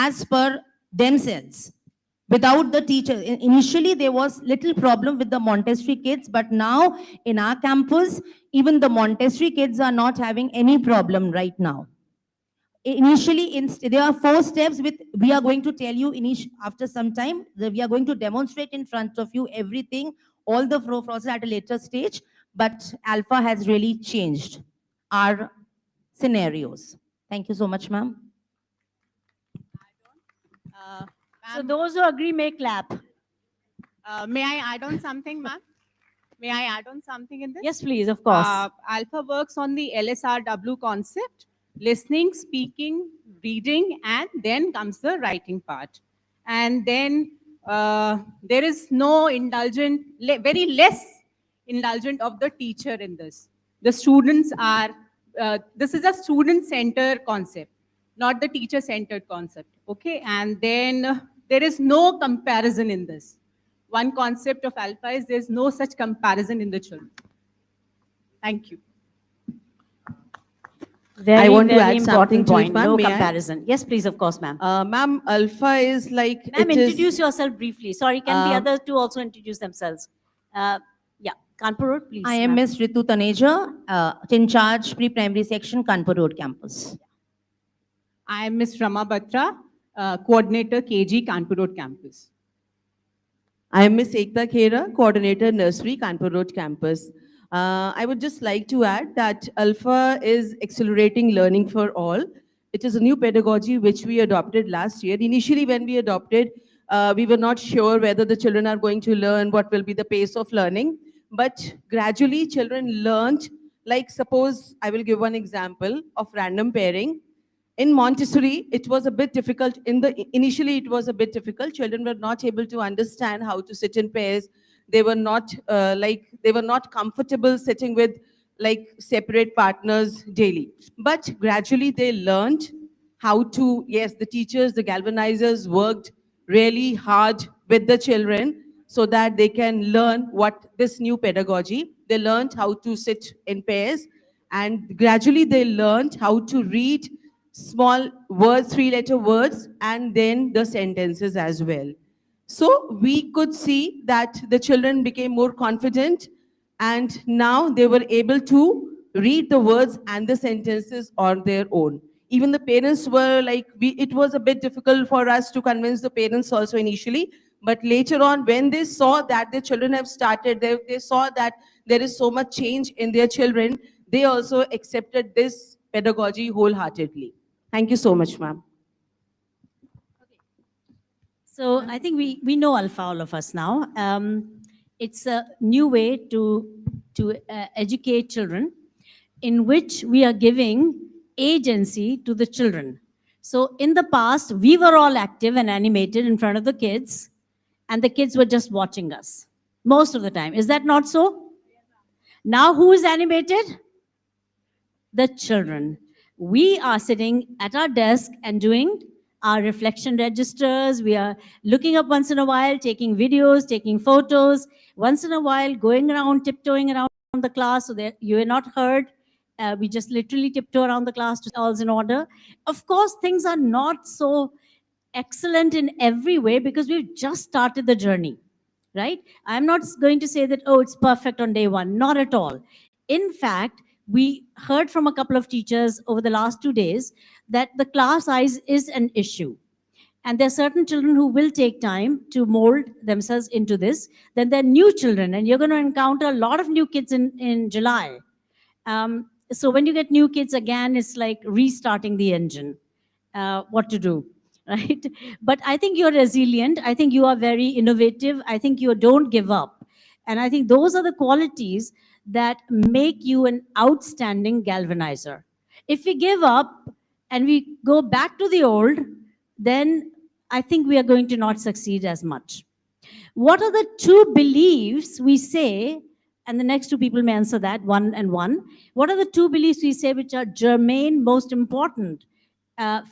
as per themselves without the teacher. Initially, there was little problem with the Montessori kids, but now in our campus, even the Montessori kids are not having any problem right now. Initially, there are 4 steps with we are going to tell you after some time. We are going to demonstrate in front of you everything, all the process at a later stage. But ALfA has really changed our scenarios. Thank you so much, ma'am. So those who agree may clap. May I add on something, ma'am? May I add on something in this? Yes, please, of course. ALfA works on the LSRW concept: listening, speaking, reading, and then comes the writing part. And then there is no indulgent, very less indulgent of the teacher in this. The students are, this is a student-centered concept, not the teacher-centered concept, okay? And then there is no comparison in this. One concept of ALfA is there's no such comparison in the children. Thank you. Very, I want to very add something important to it, point. ma'am. No May I? comparison. Yes, please, of course, ma'am. Ma'am, ALfA is like... Ma'am, it is- introduce yourself briefly. Sorry, can the other two also introduce themselves? Yeah, Kanpur Road, please. I am ma'am. Ms. Ritu Taneja, in charge pre-primary section, Kanpur Road campus. I am Ms. Rama Batra, coordinator KG Kanpur Road campus. I am Ms. Ekta Khera, coordinator nursery, Kanpur Road campus. I would just like to add that ALfA is accelerating learning for all. It is a new pedagogy which we adopted last year. Initially, when we adopted, we were not sure whether the children are going to learn, what will be the pace of learning. But gradually, children learned, like suppose, I will give one example of random pairing. In Montessori, it was a bit difficult. Initially, it was a bit difficult. Children were not able to understand how to sit in pairs. They were not they were not comfortable sitting with like separate partners daily. But gradually, they learned how to. Yes, the teachers, the galvanizers worked really hard with the children so that they can learn what this new pedagogy. They learned how to sit in pairs, and gradually they learned how to read small words, 3-letter words, and then the sentences as well. So we could see that the children became more confident, and now they were able to read the words and the sentences on their own. Even the parents were like, it was a bit difficult for us to convince the parents also initially, but later on when they saw that their children have started, they saw that there is so much change in their children, they also accepted this pedagogy wholeheartedly. Thank you so much, ma'am. So I think we know ALfA, all of us now. It's a new way to educate children in which we are giving agency to the children. So in the past, we were all active and animated in front of the kids, and the kids were just watching us most of the time. Is that not so? Now who is animated? The children. We are sitting at our desk and doing our reflection registers. We are looking up once in a while, taking videos, taking photos, once in a while going around, tiptoeing around the class so that you are not heard. We just literally tiptoe around the class to all's in order. Of course, things are not so excellent in every way because we've just started the journey, right? I'm not going to say that, oh, it's perfect on day one. Not at all. In fact, we heard from a couple of teachers over the last 2 days that the class size is an issue. And there are certain children who will take time to mold themselves into this. Then there are new children, and you're going to encounter a lot of new kids in July. So when you get new kids again, it's like restarting the engine. What to do, right? But I think you're resilient. I think you are very innovative. I think you don't give up. And I think those are the qualities that make you an outstanding galvanizer. If we give up and we go back to the old, then I think we are going to not succeed as much. What are the 2 beliefs we say, and the next 2 people may answer that, 1 and 1. What are the 2 beliefs we say which are germane, most important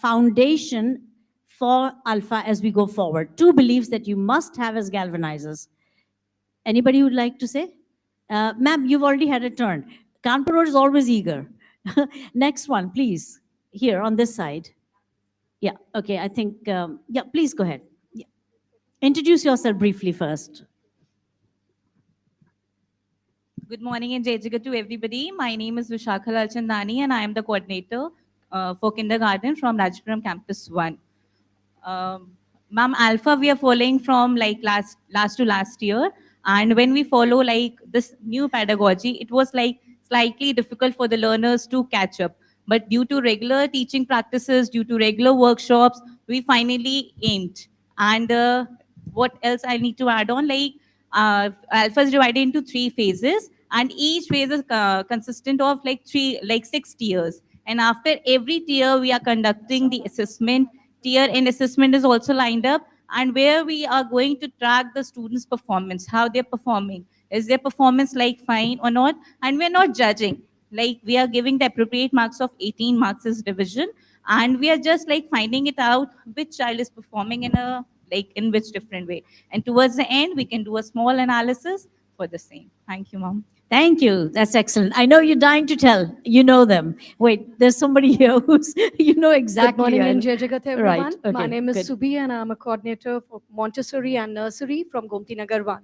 foundation for ALfA as we go forward? 2 beliefs that you must have as galvanizers. Anybody would like to say? Ma'am, you've already had a turn. Kanpur Road is always eager. Next one, please. Here on this side. Yeah, okay, I think, yeah, please go ahead. Yeah. Introduce yourself briefly first. Good morning and Jai Jagat to everybody. My name is Vishakha Lalchandani and I am the coordinator for kindergarten from Rajpuram Campus 1. Ma'am, ALfA we are following from like last to last year, and when we follow like this new pedagogy, it was like slightly difficult for the learners to catch up. But due to regular teaching practices, due to regular workshops, we finally aimed. And what else I need to add on? Like ALfA is divided into three phases, and each phase is consistent of like 6 tiers. And after every tier, we are conducting the assessment tier, and assessment is also lined up, and where we are going to track the students performance, how they're performing, is their performance like fine or not. And we're not judging, like we are giving the appropriate marks of 18 marks as division, and we are just like finding it out which child is performing in a like in which different way, and towards the end we can do a small analysis for the same. Thank you, mom. Thank you. That's excellent. I know you're dying to tell. You know them. Wait, there's somebody here who's, you know exactly. Good morning I and know. Jai Jagat, everyone. Right. Okay, My name is good. Subhi and I'm a coordinator for Montessori and Nursery from Gomti Nagar 1.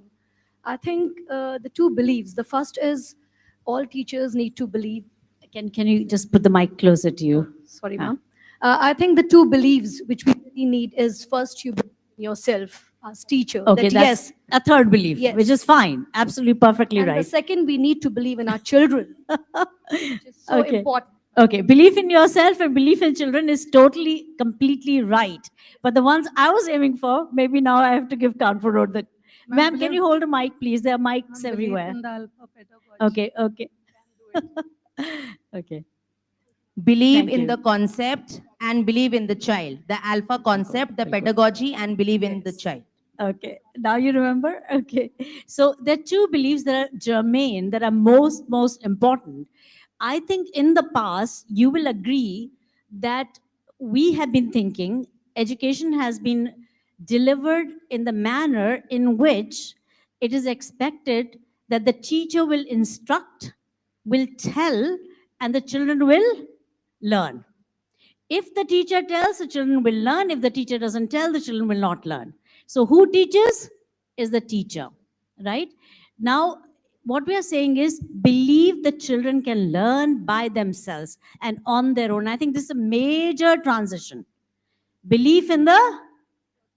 I think the two beliefs. The first is all teachers need to believe. Can you just put the mic closer to you? Sorry, Ah. ma'am. I think the two beliefs which we really need is first you believe in yourself as teacher. Okay, that that's yes. a third belief, Yes. which is fine. Absolutely perfectly And the right. second, we need to believe in our children, which is so Okay. important. Okay, belief in yourself and belief in children is totally, completely right. But the ones I was aiming for, maybe now I have to give Kanpur Road that. Ma'am, can you hold a mic, please? There are mics everywhere. Okay, okay. Okay. Believe Thank in you. the concept and believe in the child. The ALfA concept, the pedagogy, and believe in the child. Okay, now you remember? Okay. So there are two beliefs that are germane, that are most important. I think in the past, you will agree that we have been thinking education has been delivered in the manner in which it is expected that the teacher will instruct, will tell, and the children will learn. If the teacher tells, the children will learn. If the teacher doesn't tell, the children will not learn. So who teaches is the teacher, right? Now, what we are saying is believe the children can learn by themselves and on their own. I think this is a major transition. Belief in the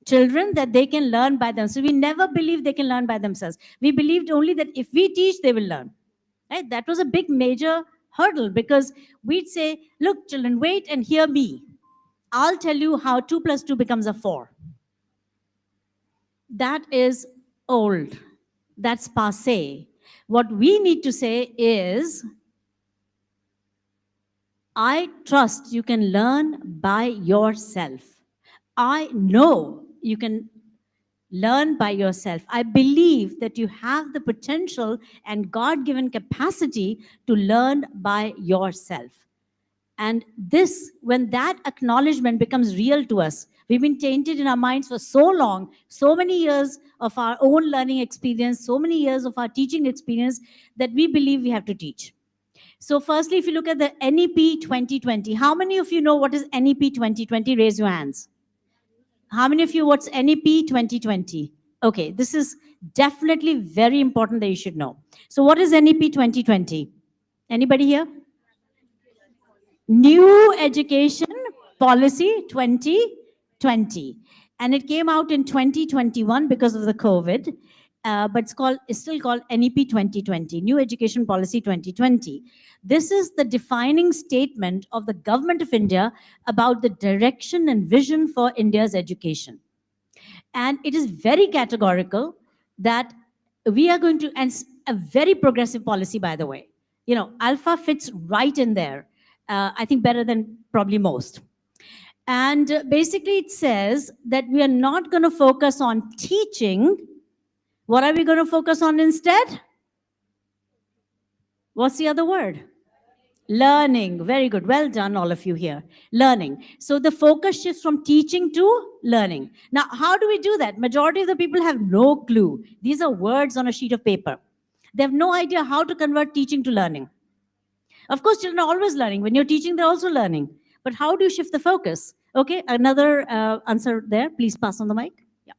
children that they can learn by themselves. We never believed they can learn by themselves. We believed only that if we teach, they will learn. Right? That was a big major hurdle because we'd say, look, children, wait and hear me. I'll tell you how 2 plus 2 becomes a 4. That is old. That's passé. What we need to say is, I trust you can learn by yourself. I know you can learn by yourself. I believe that you have the potential and God given capacity to learn by yourself. And this, when that acknowledgement becomes real to us, we've been tainted in our minds for so long, so many years of our own learning experience, so many years of our teaching experience, that we believe we have to teach. So firstly, if you look at the NEP 2020, how many of you know what is NEP 2020? Raise your hands. How many of you, what's NEP 2020? Okay, this is definitely very important that you should know. So what is NEP 2020? Anybody here? New Education Policy 2020. And it came out in 2021 because of the COVID, but it's still called NEP 2020, New Education Policy 2020. This is the defining statement of the Government of India about the direction and vision for India's education. And it is very categorical that we are going to, and a very progressive policy, by the way. You know, ALfA fits right in there. I think better than probably most. And basically it says that we are not going to focus on teaching. What are we going to focus on instead? What's the other word? Learning. Very good. Well done, all of you here. Learning. So the focus shifts from teaching to learning. Now, how do we do that? Majority of the people have no clue. These are words on a sheet of paper. They have no idea how to convert teaching to learning. Of course, children are always learning. When you're teaching, they're also learning. But how do you shift the focus? Okay, another answer there. Please pass on the mic. Yeah.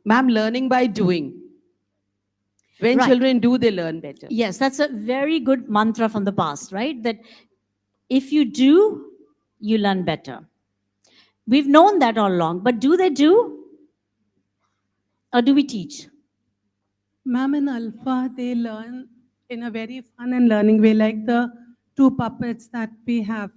Ma'am, learning by doing. When Right. children do, they learn better. Yes, that's a very good mantra from the past, right? That if you do, you learn better. We've known that all along, but do they do? Or do we teach? Ma'am, in ALfA, they learn in a very fun and learning way, like the two puppets that we have,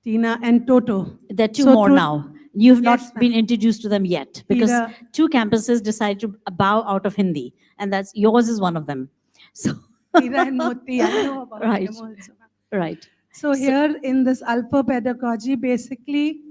Tina and Toto. There are two So more through- now. You've Yes, not been ma'am. introduced to them yet because Hira- two campuses decided to bow out of Hindi, and that's yours is one of them. So, Hira and Moti, I know about Right. them also. right. So here in this ALfA pedagogy, basically,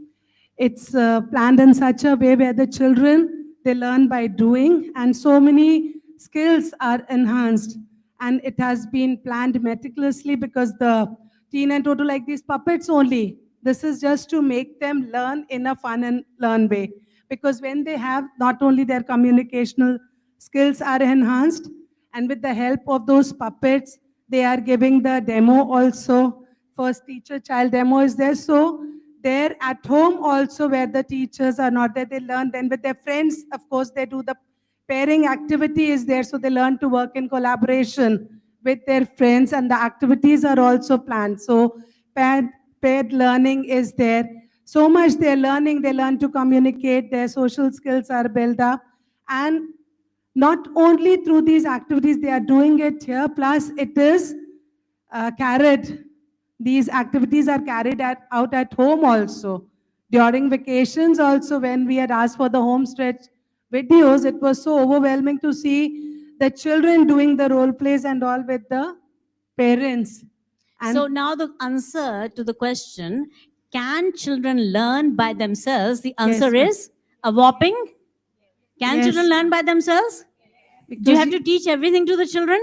it's planned in such a way where the children, they learn by doing, and so many skills are enhanced. And it has been planned meticulously because the teen and total like these puppets only. This is just to make them learn in a fun and learn way. Because when they have, not only their communicational skills are enhanced, and with the help of those puppets, they are giving the demo also. First teacher child demo is there. So there at home also where the teachers are not there, they learn. Then with their friends, of course, they do the pairing activity is there. So they learn to work in collaboration with their friends, and the activities are also planned. So paired learning is there. So much they're learning, they learn to communicate, their social skills are built up. And not only through these activities, they are doing it here, plus it is carried. These activities are carried out at home also. During vacations also, when we had asked for the home stretch videos, it was so overwhelming to see the children doing the role plays and all with the parents. And So now the answer to the question, can children learn by themselves? The answer ma'am. is a whopping. Can Yes, children learn by themselves? Do you because have to teach everything to the children?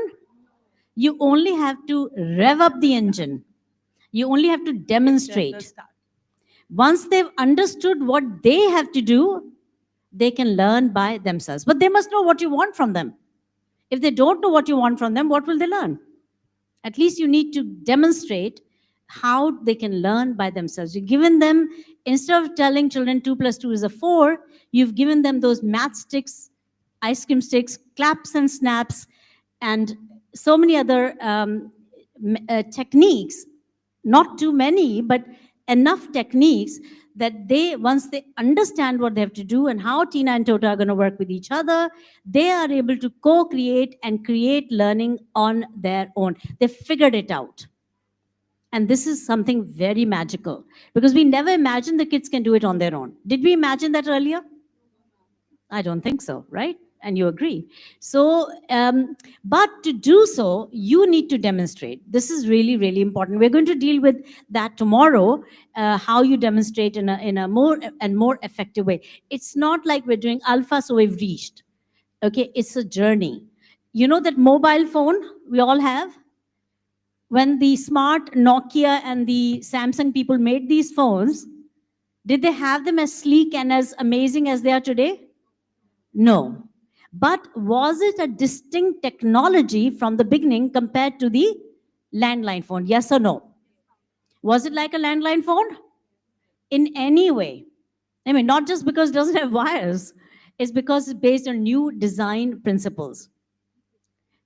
You only have to rev up the engine. You only have to demonstrate. Once they've understood what they have to do, they can learn by themselves. But they must know what you want from them. If they don't know what you want from them, what will they learn? At least you need to demonstrate how they can learn by themselves. You've given them, instead of telling children 2 plus 2 is a 4, you've given them those math sticks, ice cream sticks, claps and snaps, and so many other techniques. Not too many, but enough techniques that they, once they understand what they have to do and how Tina and Tota are going to work with each other, they are able to co-create and create learning on their own. They figured it out. And this is something very magical because we never imagined the kids can do it on their own. Did we imagine that earlier? I don't think so, right? And you agree. So, but to do so, you need to demonstrate. This is really, really important. We're going to deal with that tomorrow, how you demonstrate in a more and more effective way. It's not like we're doing ALfA, so we've reached. Okay, it's a journey. You know that mobile phone we all have? When the smart Nokia and the Samsung people made these phones, did they have them as sleek and as amazing as they are today? No. But was it a distinct technology from the beginning compared to the landline phone? Yes or no? Was it like a landline phone? In any way. I mean, not just because it doesn't have wires, it's because it's based on new design principles.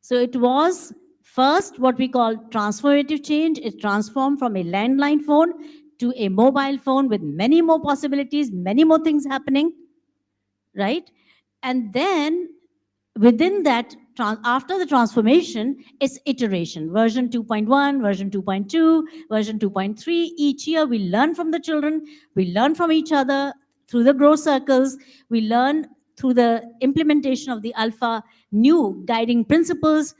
So it was first what we call transformative change. It transformed from a landline phone to a mobile phone with many more possibilities, many more things happening, right? And then within that, after the transformation, it's iteration, version 2.1, version 2.2, version 2.3. Each year we learn from the children, we learn from each other through the growth circles, we learn through the implementation of the ALfA new guiding principles,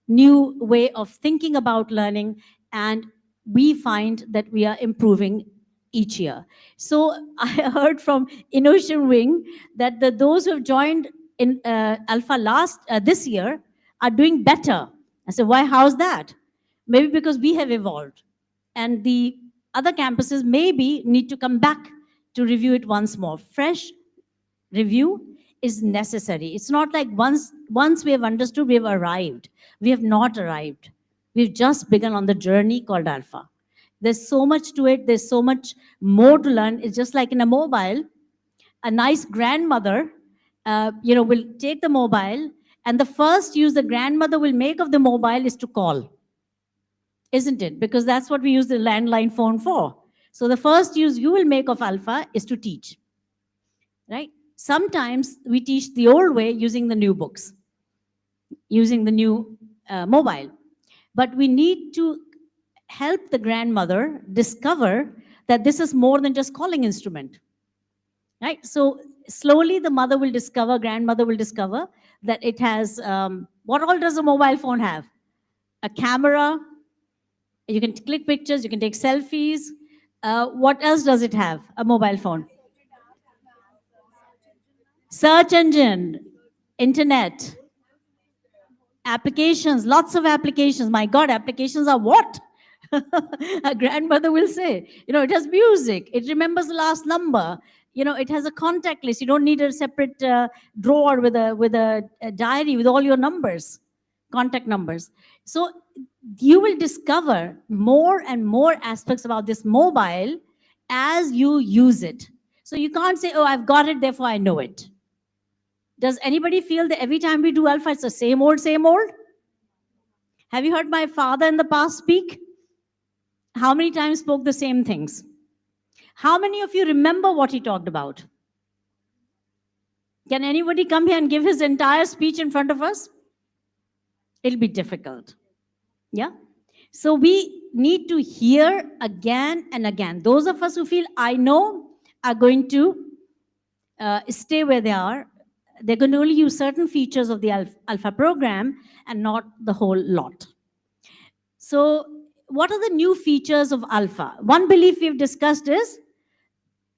new way of thinking about learning, and we find that we are improving each year. So I heard from Innovation Wing that those who have joined in ALfA this year are doing better. I said, why? How's that? Maybe because we have evolved, and the other campuses maybe need to come back to review it once more. Fresh review, is necessary. It's not like once we have understood, we have arrived. We have not arrived. We've just begun on the journey called alpha. There's so much to it. There's so much more to learn. It's just like in a mobile, a nice grandmother, will take the mobile, and the first use the grandmother will make of the mobile is to call, isn't it? Because that's what we use the landline phone for. So the first use you will make of alpha is to teach, right? Sometimes we teach the old way using the new books, using the new mobile. But we need to help the grandmother discover that this is more than just calling instrument, right? So slowly the mother will discover, grandmother will discover that it has, what all does a mobile phone have? A camera, you can click pictures, you can take selfies. What else does it have, a mobile phone? Search engine, internet, applications, lots of applications. My God, applications are what? A grandmother will say, it has music, it remembers the last number, it has a contact list. You don't need a separate drawer with a diary with all your numbers, contact numbers. So you will discover more and more aspects about this mobile as you use it. So you can't say, oh, I've got it, therefore I know it. Does anybody feel that every time we do alpha, it's the same old, same old? Have you heard my father in the past speak? How many times spoke the same things? How many of you remember what he talked about? Can anybody come here and give his entire speech in front of us? It'll be difficult. Yeah? So we need to hear again and again. Those of us who feel, I know, are going to stay where they are. They're going to only use certain features of the alpha program and not the whole lot. So what are the new features of alpha? One belief we've discussed is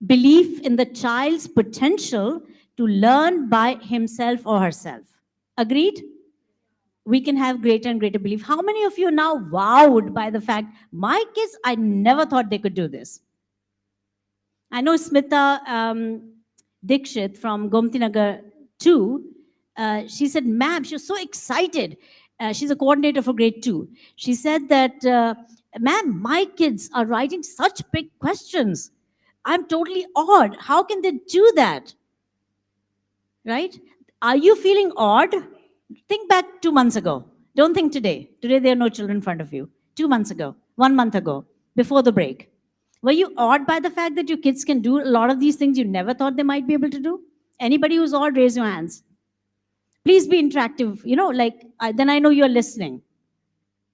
belief in the child's potential to learn by himself or herself. Agreed? We can have greater and greater belief. How many of you are now wowed by the fact, my kids, I never thought they could do this? I know Smita Dikshit from Gomti Nagar 2, she said, ma'am, she was so excited. She's a coordinator for grade 2. She said that, ma'am, my kids are writing such big questions. I'm totally awed. How can they do that? Right? Are you feeling awed? Think back 2 months ago. Don't think today. Today there are no children in front of you. 2 months ago, 1 month ago, before the break. Were you awed by the fact that your kids can do a lot of these things you never thought they might be able to do? Anybody who's awed, raise your hands. Please be interactive. Then I know you're listening.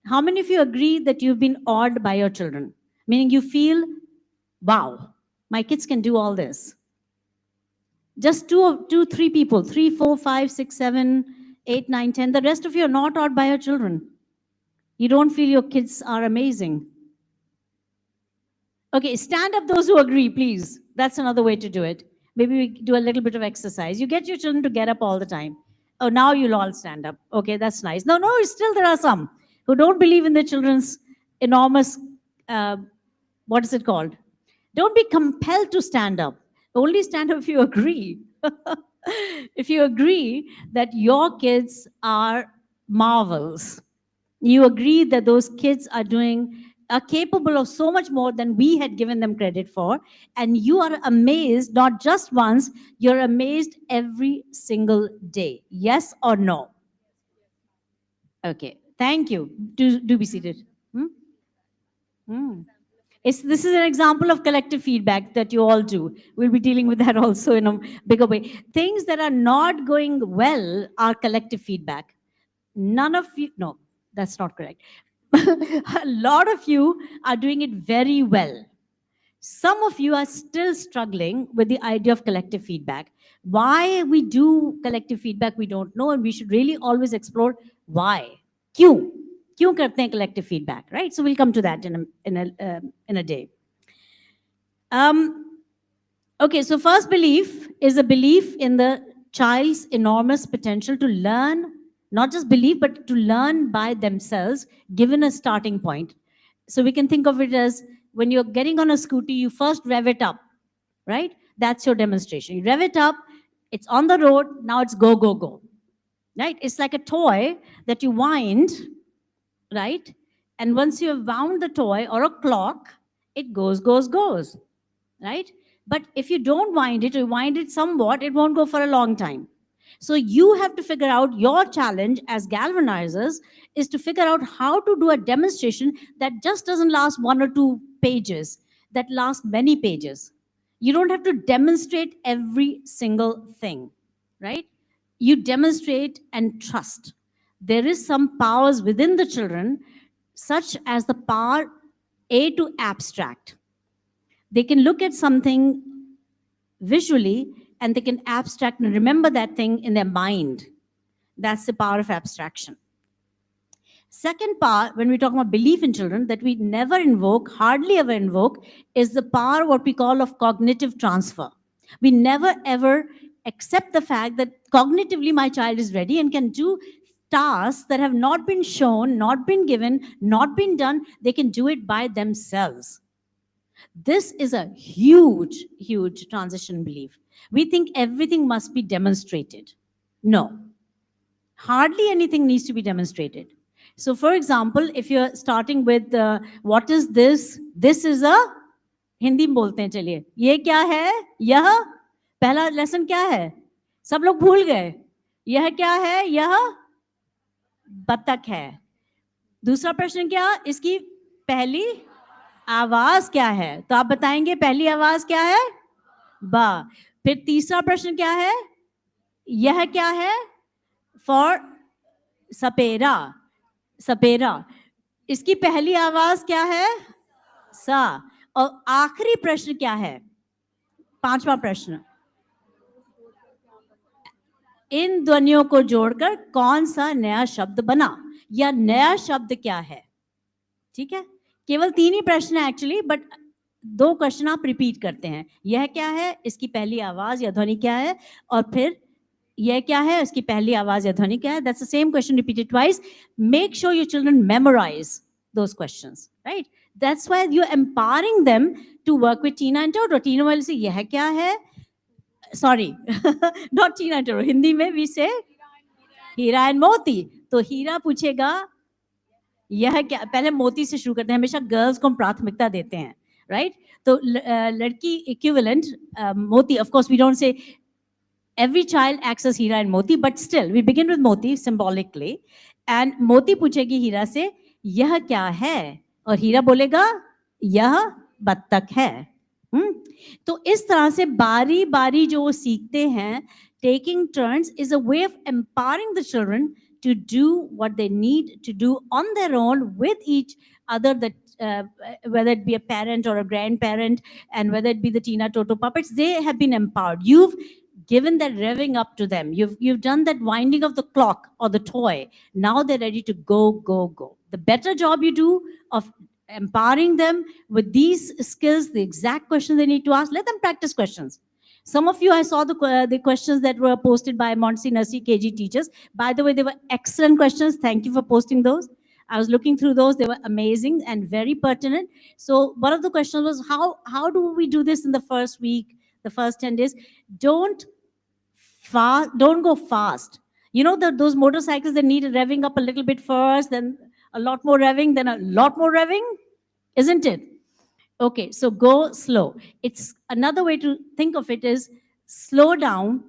How many of you agree that you've been awed by your children? Meaning you feel, wow, my kids can do all this. Just two, 3 people, 3, 4, 5, 6, 7, 8, 9, 10. The rest of you are not awed by your children. You don't feel your kids are amazing. Okay, stand up those who agree, please. That's another way to do it. Maybe we do a little bit of exercise. You get your children to get up all the time. Oh, now you'll all stand up. Okay, that's nice. No, still there are some who don't believe in their children's enormous, what is it called? Don't be compelled to stand up. Only stand up if you agree. If you agree that your kids are marvels. You agree that those kids are capable of so much more than we had given them credit for. And you are amazed, not just once, you're amazed every single day. Yes or no? Okay, thank you. Do be seated. This is an example of collective feedback that you all do. We'll be dealing with that also in a bigger way. Things that are not going well are collective feedback. None of you, no, that's not correct. A lot of you are doing it very well. Some of you are still struggling with the idea of collective feedback. Why we do collective feedback, we don't know, and we should really always explore why. Kyun karte hain collective feedback, right? So we'll come to that in a day. Okay, so first belief is a belief in the child's enormous potential to learn, not just believe, but to learn by themselves, given a starting point. So we can think of it as when you're getting on a scooter, you first rev it up, right? That's your demonstration. You rev it up, It's on the road, now it's go, go, go. Right? It's like a toy that you wind, right? And once you have wound the toy or a clock, it goes, goes, goes, right? But if you don't wind it or wind it somewhat, it won't go for a long time. So you have to figure out, your challenge as galvanizers is to figure out how to do a demonstration that just doesn't last 1 or 2 pages, that lasts many pages. You don't have to demonstrate every single thing, right? You demonstrate and trust. There is some powers within the children, such as the power A to abstract. They can look at something visually and they can abstract and remember that thing in their mind. That's the power of abstraction. Second part, when we talk about belief in children, that we never invoke, hardly ever invoke, is the power, what we call, of cognitive transfer. We never ever accept the fact that cognitively my child is ready and can do tasks that have not been shown, not been given, not been done. They can do it by themselves. This is a huge, huge transition belief. We think everything must be demonstrated. No, hardly anything needs to be demonstrated. So, for example, if you're starting with what is this? This is a Hindi में बोलते हैं चलिए ये क्या है यह पहला lesson क्या है सब लोग भूल गए यह क्या है यह बतख है दूसरा प्रश्न क्या इसकी पहली आवाज क्या है तो आप बताएंगे पहली आवाज क्या है बा फिर तीसरा प्रश्न क्या है यह क्या है फॉर सपेरा सपेरा इसकी पहली आवाज क्या है सा और आखिरी प्रश्न क्या है पांचवा प्रश्न इन ध्वनियों को जोड़कर कौन सा नया शब्द बना या नया शब्द क्या है ठीक है केवल 3 ही प्रश्न है एक्चुअली बट 2 क्वेश्चन आप रिपीट करते हैं यह क्या है इसकी पहली आवाज या ध्वनि क्या है और फिर यह क्या है इसकी पहली आवाज या ध्वनि क्या है that's the same question repeated twice make sure your children memorize those questions right that's why you are empowering them to work with Tina and Toto Tina वाले से यह क्या है sorry not Tina and Toto Hindi में we से हीरा and मोती तो हीरा पूछेगा यह क्या पहले मोती से शुरू करते हैं हमेशा गर्ल्स को हम प्राथमिकता देते हैं राइट तो लड़की equivalent moti of course we don't say every child acts as heera and moti but still we begin with मोती symbolically and मोती पूछेगी हीरा से यह क्या है और हीरा बोलेगा यह बत्तख है तो इस तरह से बारी बारी जो वो सीखते हैं taking turns is a way of empowering the children to do what they need to do on their own with each other that whether it be a parent or a grandparent and whether it be the Tina Toto puppets they have been empowered you've given that revving up to them you've done that winding of the clock or the toy now they're ready to go the better job you do of empowering them with these skills the exact questions they need to ask let them practice questions some of you I saw the questions that were posted by Montessori nursery KG teachers by the way they were excellent questions thank you for posting those I was looking through those they were amazing and very pertinent so one of the questions was how do we do this in the first week the first 10 days don't go fast you know those motorcycles that need revving up a little bit first then a lot more revving then a lot more revving isn't it okay so go slow it's another way to think of it is slow down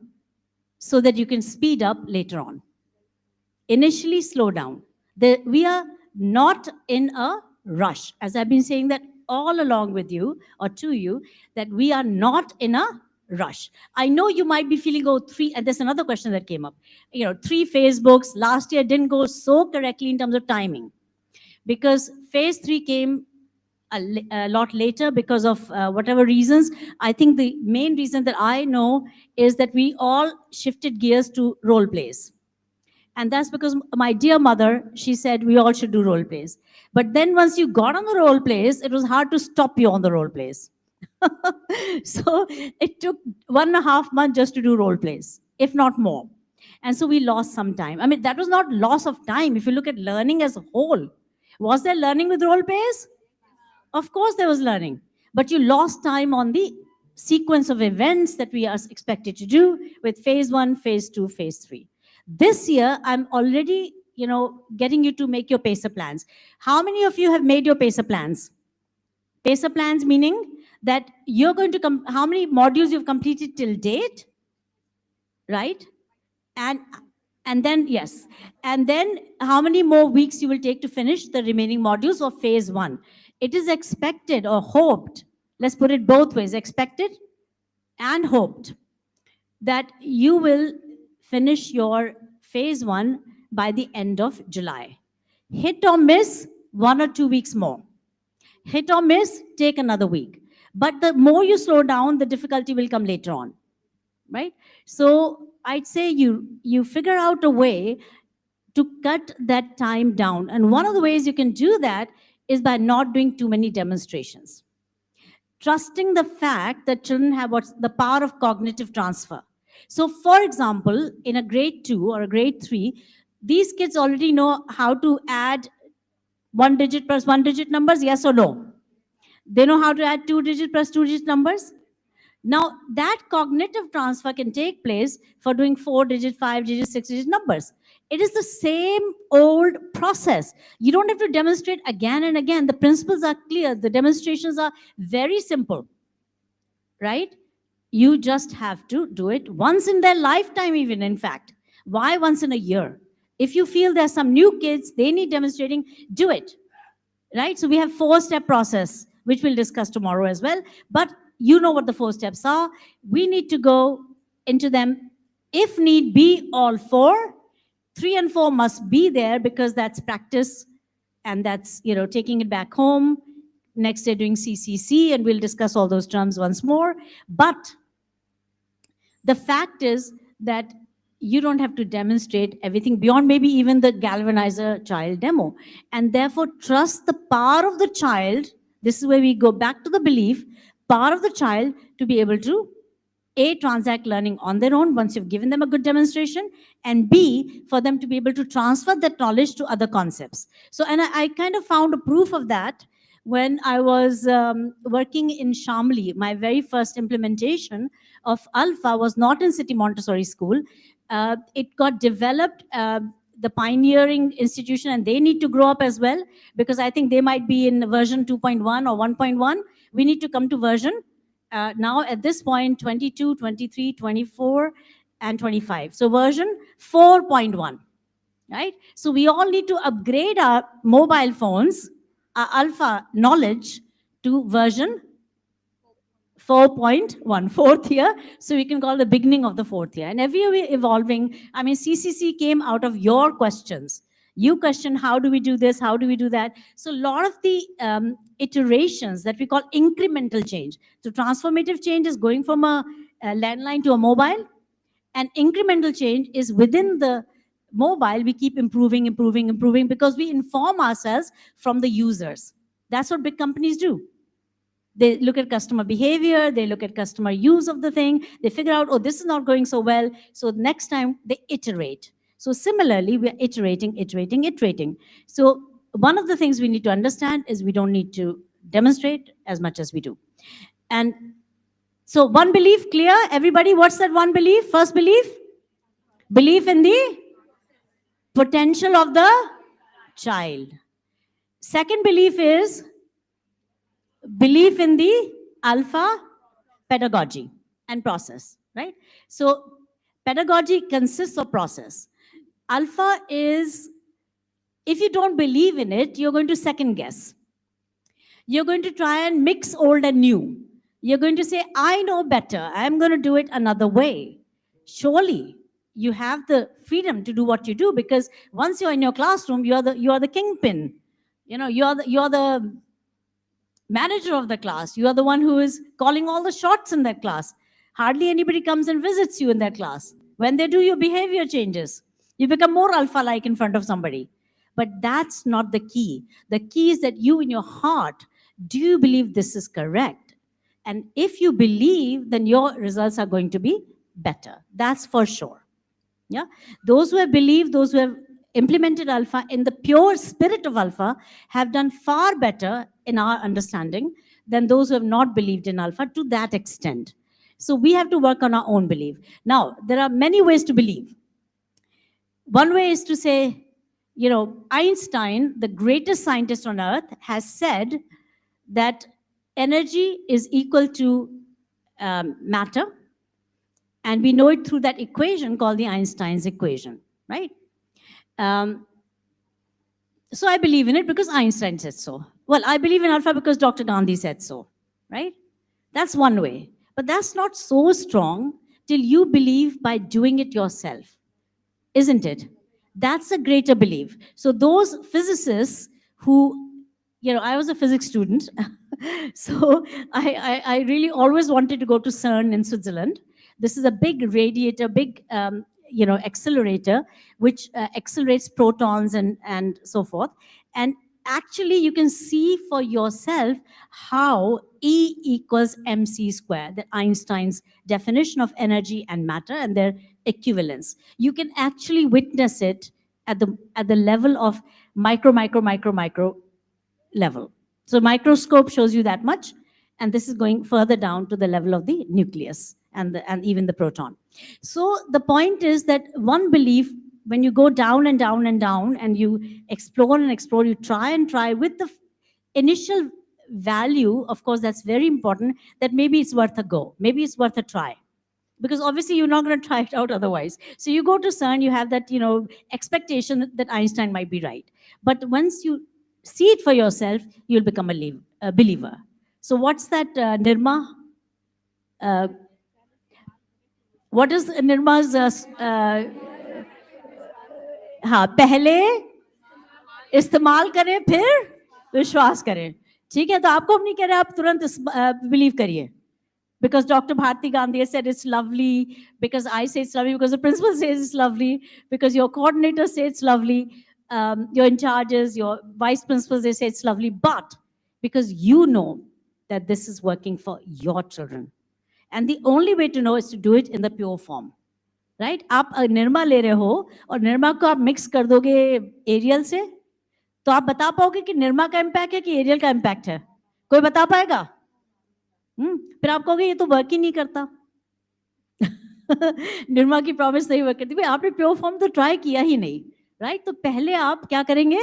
so that you can speed up later on initially slow down we are not in a rush as I've been saying that all along with you or to you that we are not in a rush I know you might be feeling and there's another question that came up 3 Facebooks last year didn't go so correctly in terms of timing because phase 3 came a lot later because of whatever reasons I think the main reason that I know is that we all shifted gears to role plays and that's because my dear mother she said we all should do role plays but then once you got on the role plays it was hard to stop you on the role plays so it took 1.5 months just to do role plays if not more and so we lost some time I mean that was not loss of time if you look at learning as a whole was there learning with role plays of course there was learning but you lost time on the sequence of events that we are expected to do with phase 1, phase 2, phase 3. This year, I'm already, getting you to make your PACER plans. How many of you have made your PACER plans? PACER plans meaning that you're going to how many modules you've completed till date, right? And then, yes, and then how many more weeks you will take to finish the remaining modules of phase 1. It is expected or hoped, let's put it both ways, expected and hoped, that you will finish your phase 1 by the end of July. Hit or miss, 1 or 2 weeks more. Hit or miss, take another week. But the more you slow down, the difficulty will come later on, right? So I'd say you figure out a way to cut that time down. And one of the ways you can do that is by not doing too many demonstrations. Trusting the fact that children have what's the power of cognitive transfer. So for example, in a grade 2 or a grade 3, these kids already know how to add 1 digit plus 1 digit numbers, yes or no? They know how to add 2 digit plus 2 digit numbers. Now, that cognitive transfer can take place for doing 4 digit, 5 digit, 6 digit numbers. It is the same old process. You don't have to demonstrate again and again. The principles are clear. The demonstrations are very simple, right? You just have to do it once in their lifetime, even, in fact. Why once in a year? If you feel there's some new kids, they need demonstrating, do it, right? So we have 4-step process, which we'll discuss tomorrow as well. But you know what the 4 steps are. We need to go into them. If need be, all 4. 3 and 4 must be there because that's practice and that's, taking it back home. Next day doing CCC, and we'll discuss all those terms once more. But the fact is that you don't have to demonstrate everything beyond maybe even the galvanizer child demo. And therefore, trust the power of the child. This is where we go back to the belief, power of the child to be able to A, transact learning on their own once you've given them a good demonstration, and B, for them to be able to transfer that knowledge to other concepts. So, and I kind of found a proof of that when I was working in Shamli. My very first implementation of ALfA was not in City Montessori School. It got developed, the pioneering institution, and they need to grow up as well, because I think they might be in version 2.1 or 1.1. We need to come to version now at this point 22, 23, 24, and 25. So version 4.1, right? So we all need to upgrade our mobile phones, our ALfA knowledge, to version 4.1, fourth year. So we can call the beginning of the 4th year. And every year we're evolving. I mean, CCC came out of your questions. You question, how do we do this? How do we do that? So a lot of the iterations that we call incremental change. So transformative change is going from a landline to a mobile. And incremental change is within the mobile. We keep improving, improving, improving, because we inform ourselves from the users. That's what big companies do. They look at customer behavior, they look at customer use of the thing, they figure out, oh, this is not going so well, so next time they iterate. So similarly, we're iterating, iterating, iterating. So one of the things we need to understand is we don't need to demonstrate as much as we do. And so one belief, clear? Everybody, what's that one belief? First belief? Belief in the potential of the child. Second belief is belief in the ALfA pedagogy and process, right? So pedagogy consists of process. ALfA is, if you don't believe in it, you're going to second guess. You're going to try and mix old and new. You're going to say, I know better. I'm going to do it another way. Surely you have the freedom to do what you do, because once you're in your classroom, you are the kingpin. You're the manager of the class. You are the one who is calling all the shots in that class. Hardly anybody comes and visits you in that class. When they do, your behavior changes. You become more ALfA-like in front of somebody. But that's not the key. The key is that you, in your heart, do you believe this is correct? And if you believe, then your results are going to be better. That's for sure. Yeah. Those who have believed, those who have implemented ALfA in the pure spirit of ALfA have done far better, in our understanding, than those who have not believed in alpha to that extent. So we have to work on our own belief. Now, there are many ways to believe. One way is to say, you know, Einstein, the greatest scientist on earth, has said that energy is equal to matter. And we know it through that equation called the Einstein's equation, right? So I believe in it because Einstein said so. Well, I believe in alpha because Dr. Gandhi said so, right? That's one way. But that's not so strong till you believe by doing it yourself, isn't it? That's a greater belief. So those physicists who, you know, I was a physics student, so I really always wanted to go to CERN in Switzerland. This is a big radiator, big you know, accelerator, which accelerates protons and so forth. And actually, you can see for yourself how E equals mc squared, the Einstein's definition of energy and matter and their equivalence. You can actually witness it at the level of micro level. So microscope shows you that much, and this is going further down to the level of the nucleus and even the proton. So the point is that one belief, when you go down and down and down, and you explore and explore, you try and try with the initial value, of course, that's very important, that maybe it's worth a go, maybe it's worth a try. Because obviously you're not going to try it out otherwise. So you go to CERN, you have that, you know, expectation that Einstein might be right. But once you see it for yourself, you'll become a believer. So what's that, Nirma? What is Nirma's? हाँ, पहले इस्तेमाल करें फिर विश्वास करें. ठीक है, तो आपको हम नहीं कह रहे आप तुरंत बिलीव करिए. Because Dr. Bharti Gandhi has said it's lovely, because I say it's lovely, because the principal says it's lovely, because your coordinator says it's lovely, your in charges, your vice principals, they say it's lovely, but because you know that this is working for your children. And the only way to know is to do it in the pure form. Right? आप निर्मा ले रहे हो और निर्मा को आप mix कर दोगे aerial से, तो आप बता पाओगे कि निर्मा का इम्पैक्ट है कि एरियल का इम्पैक्ट है? कोई बता पाएगा? फिर आप कहोगे ये तो वर्क ही नहीं करता. निर्मा की प्रॉमिस नहीं वर्क करती. भाई आपने प्योर फॉर्म तो ट्राई किया ही नहीं, राइट? तो पहले आप क्या करेंगे?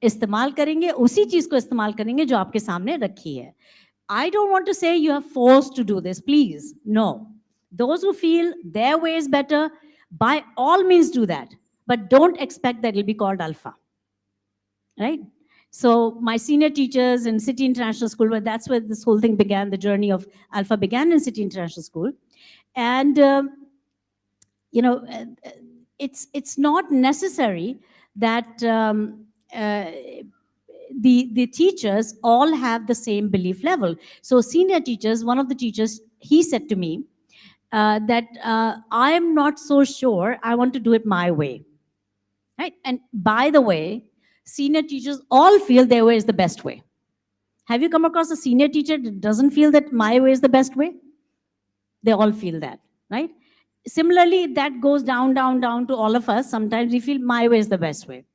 इस्तेमाल करेंगे, उसी चीज को इस्तेमाल करेंगे जो आपके सामने रखी है. I don't want to say you are forced to do this, please. No. Those who feel their way is better, by all means do that. But don't expect that it will be called alpha. Right? So my senior teachers in City International School, well, that's where this whole thing began, the journey of alpha began in City International School. And, you know, it's not necessary that the teachers all have the same belief level. So senior teachers, one of the teachers, he said to me that I am not so sure, I want to do it my way. Right? And by the way, senior teachers all feel their way is the best way. Have you come across a senior teacher that doesn't feel that my way is the best way? They all feel that, right? Similarly, that goes down to all of us. Sometimes we feel my way is the best way.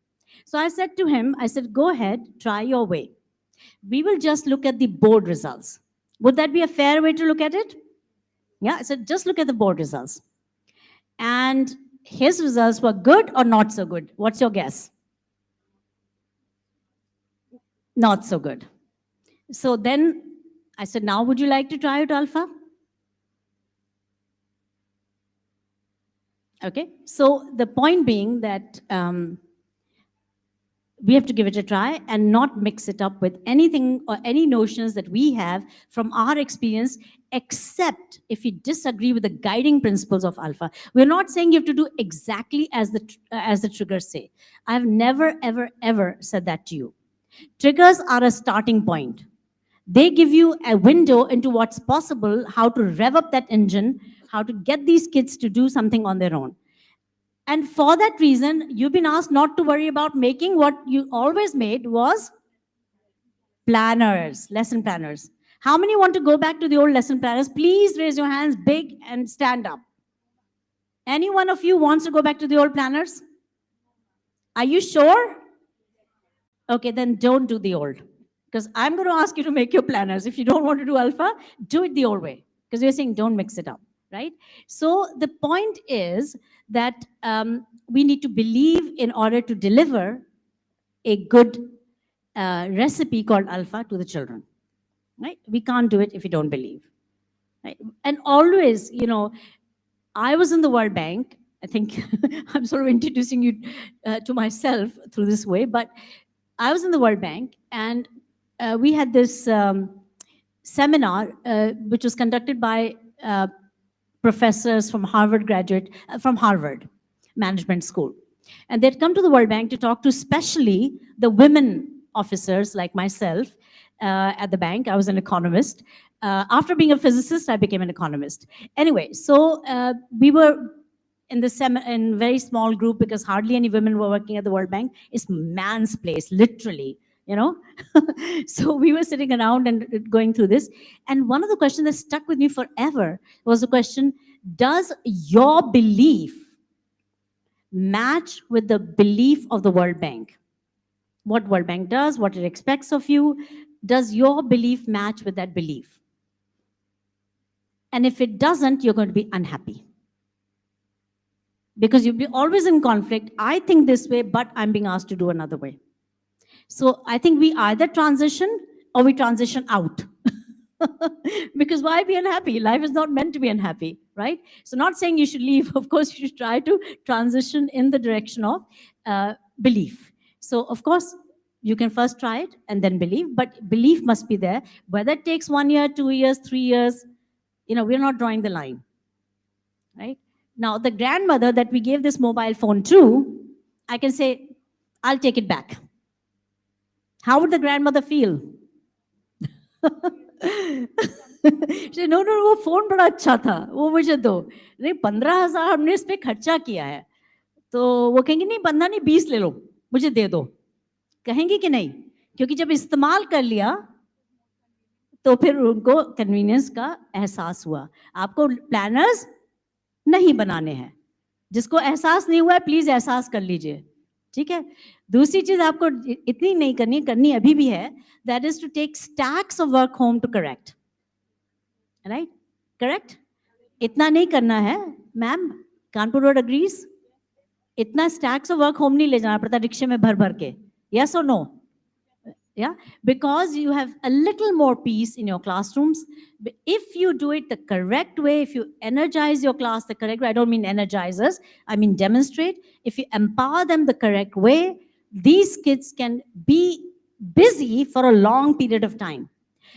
So I said to him, I said, go ahead, try your way. We will just look at the board results. Would that be a fair way to look at it? Yeah, I said, just look at the board results. And his results were good or not so good? What's your guess? Not so good. So then I said, now would you like to try it, alpha? Okay, so the point being that we have to give it a try and not mix it up with anything or any notions that we have from our experience, except if we disagree with the guiding principles of alpha. We're not saying you have to do exactly as the triggers say. I've never, ever said that to you. Triggers are a starting point. They give you a window into what's possible, how to rev up that engine, how to get these kids to do something on their own. And for that reason, you've been asked not to worry about making. What you always made was planners, lesson planners. How many want to go back to the old lesson planners? Please raise your hands big and stand up. Any one of you wants to go back to the old planners? Are you sure? Okay, then don't do the old. Because I'm going to ask you to make your planners. If you don't want to do alpha, do it the old way. Because we're saying don't mix it up, right? So the point is that we need to believe in order to deliver a good recipe called alpha to the children, right? We can't do it if we don't believe, right? And always, I was in the World Bank. I think I'm sort of introducing you to myself through this way, but I was in the World Bank, and we had this seminar which was conducted by professors from from Harvard Management School. And they'd come to the World Bank to talk to especially the women officers like myself at the bank. I was an economist. After being a physicist, I became an economist. Anyway, so we were in in very small group because hardly any women were working at the World Bank. It's man's place, literally, So we were sitting around and going through this. And one of the questions that stuck with me forever was the question, does your belief match with the belief of the World Bank? What World Bank does, what it expects of you, does your belief match with that belief? And if it doesn't, you're going to be unhappy. Because you'll be always in conflict. I think this way, but I'm being asked to do another way. So I think we either transition or we transition out. Because why be unhappy? Life is not meant to be unhappy, right? So not saying you should leave. Of course, you should try to transition in the direction of belief. So of course, you can first try it and then believe, but belief must be there. Whether it takes 1 year, 2 years, 3 years, we're not drawing the line, right? Now, the grandmother that we gave this mobile phone to, I can say, I'll take it back. How would the grandmother feel? She said, no, वो phone बड़ा अच्छा था, वो मुझे दो. नहीं, 15,000 हमने इस पे खर्चा किया है. तो वो कहेंगे नहीं 15 नहीं 20 ले लो, मुझे दे दो. कहेंगे कि नहीं? क्योंकि जब इस्तेमाल कर लिया तो फिर उनको कन्वीनियंस का एहसास हुआ. आपको प्लानर्स नहीं बनाने हैं. जिसको एहसास नहीं हुआ है प्लीज एहसास कर लीजिए, ठीक है? दूसरी चीज आपको इतनी नहीं करनी अभी भी है, that is to take stacks of work home to correct, right? Correct? इतना नहीं करना है, मैम. Kanpur road agrees? इतना stacks of work home नहीं ले जाना पड़ता रिक्शे में भर भर के. Yes or no? Yeah, because you have a little more peace in your classrooms. If you do it the correct way, if you energize your class the correct way, I don't mean energizers, I mean demonstrate. If you empower them the correct way, these kids can be busy for a long period of time.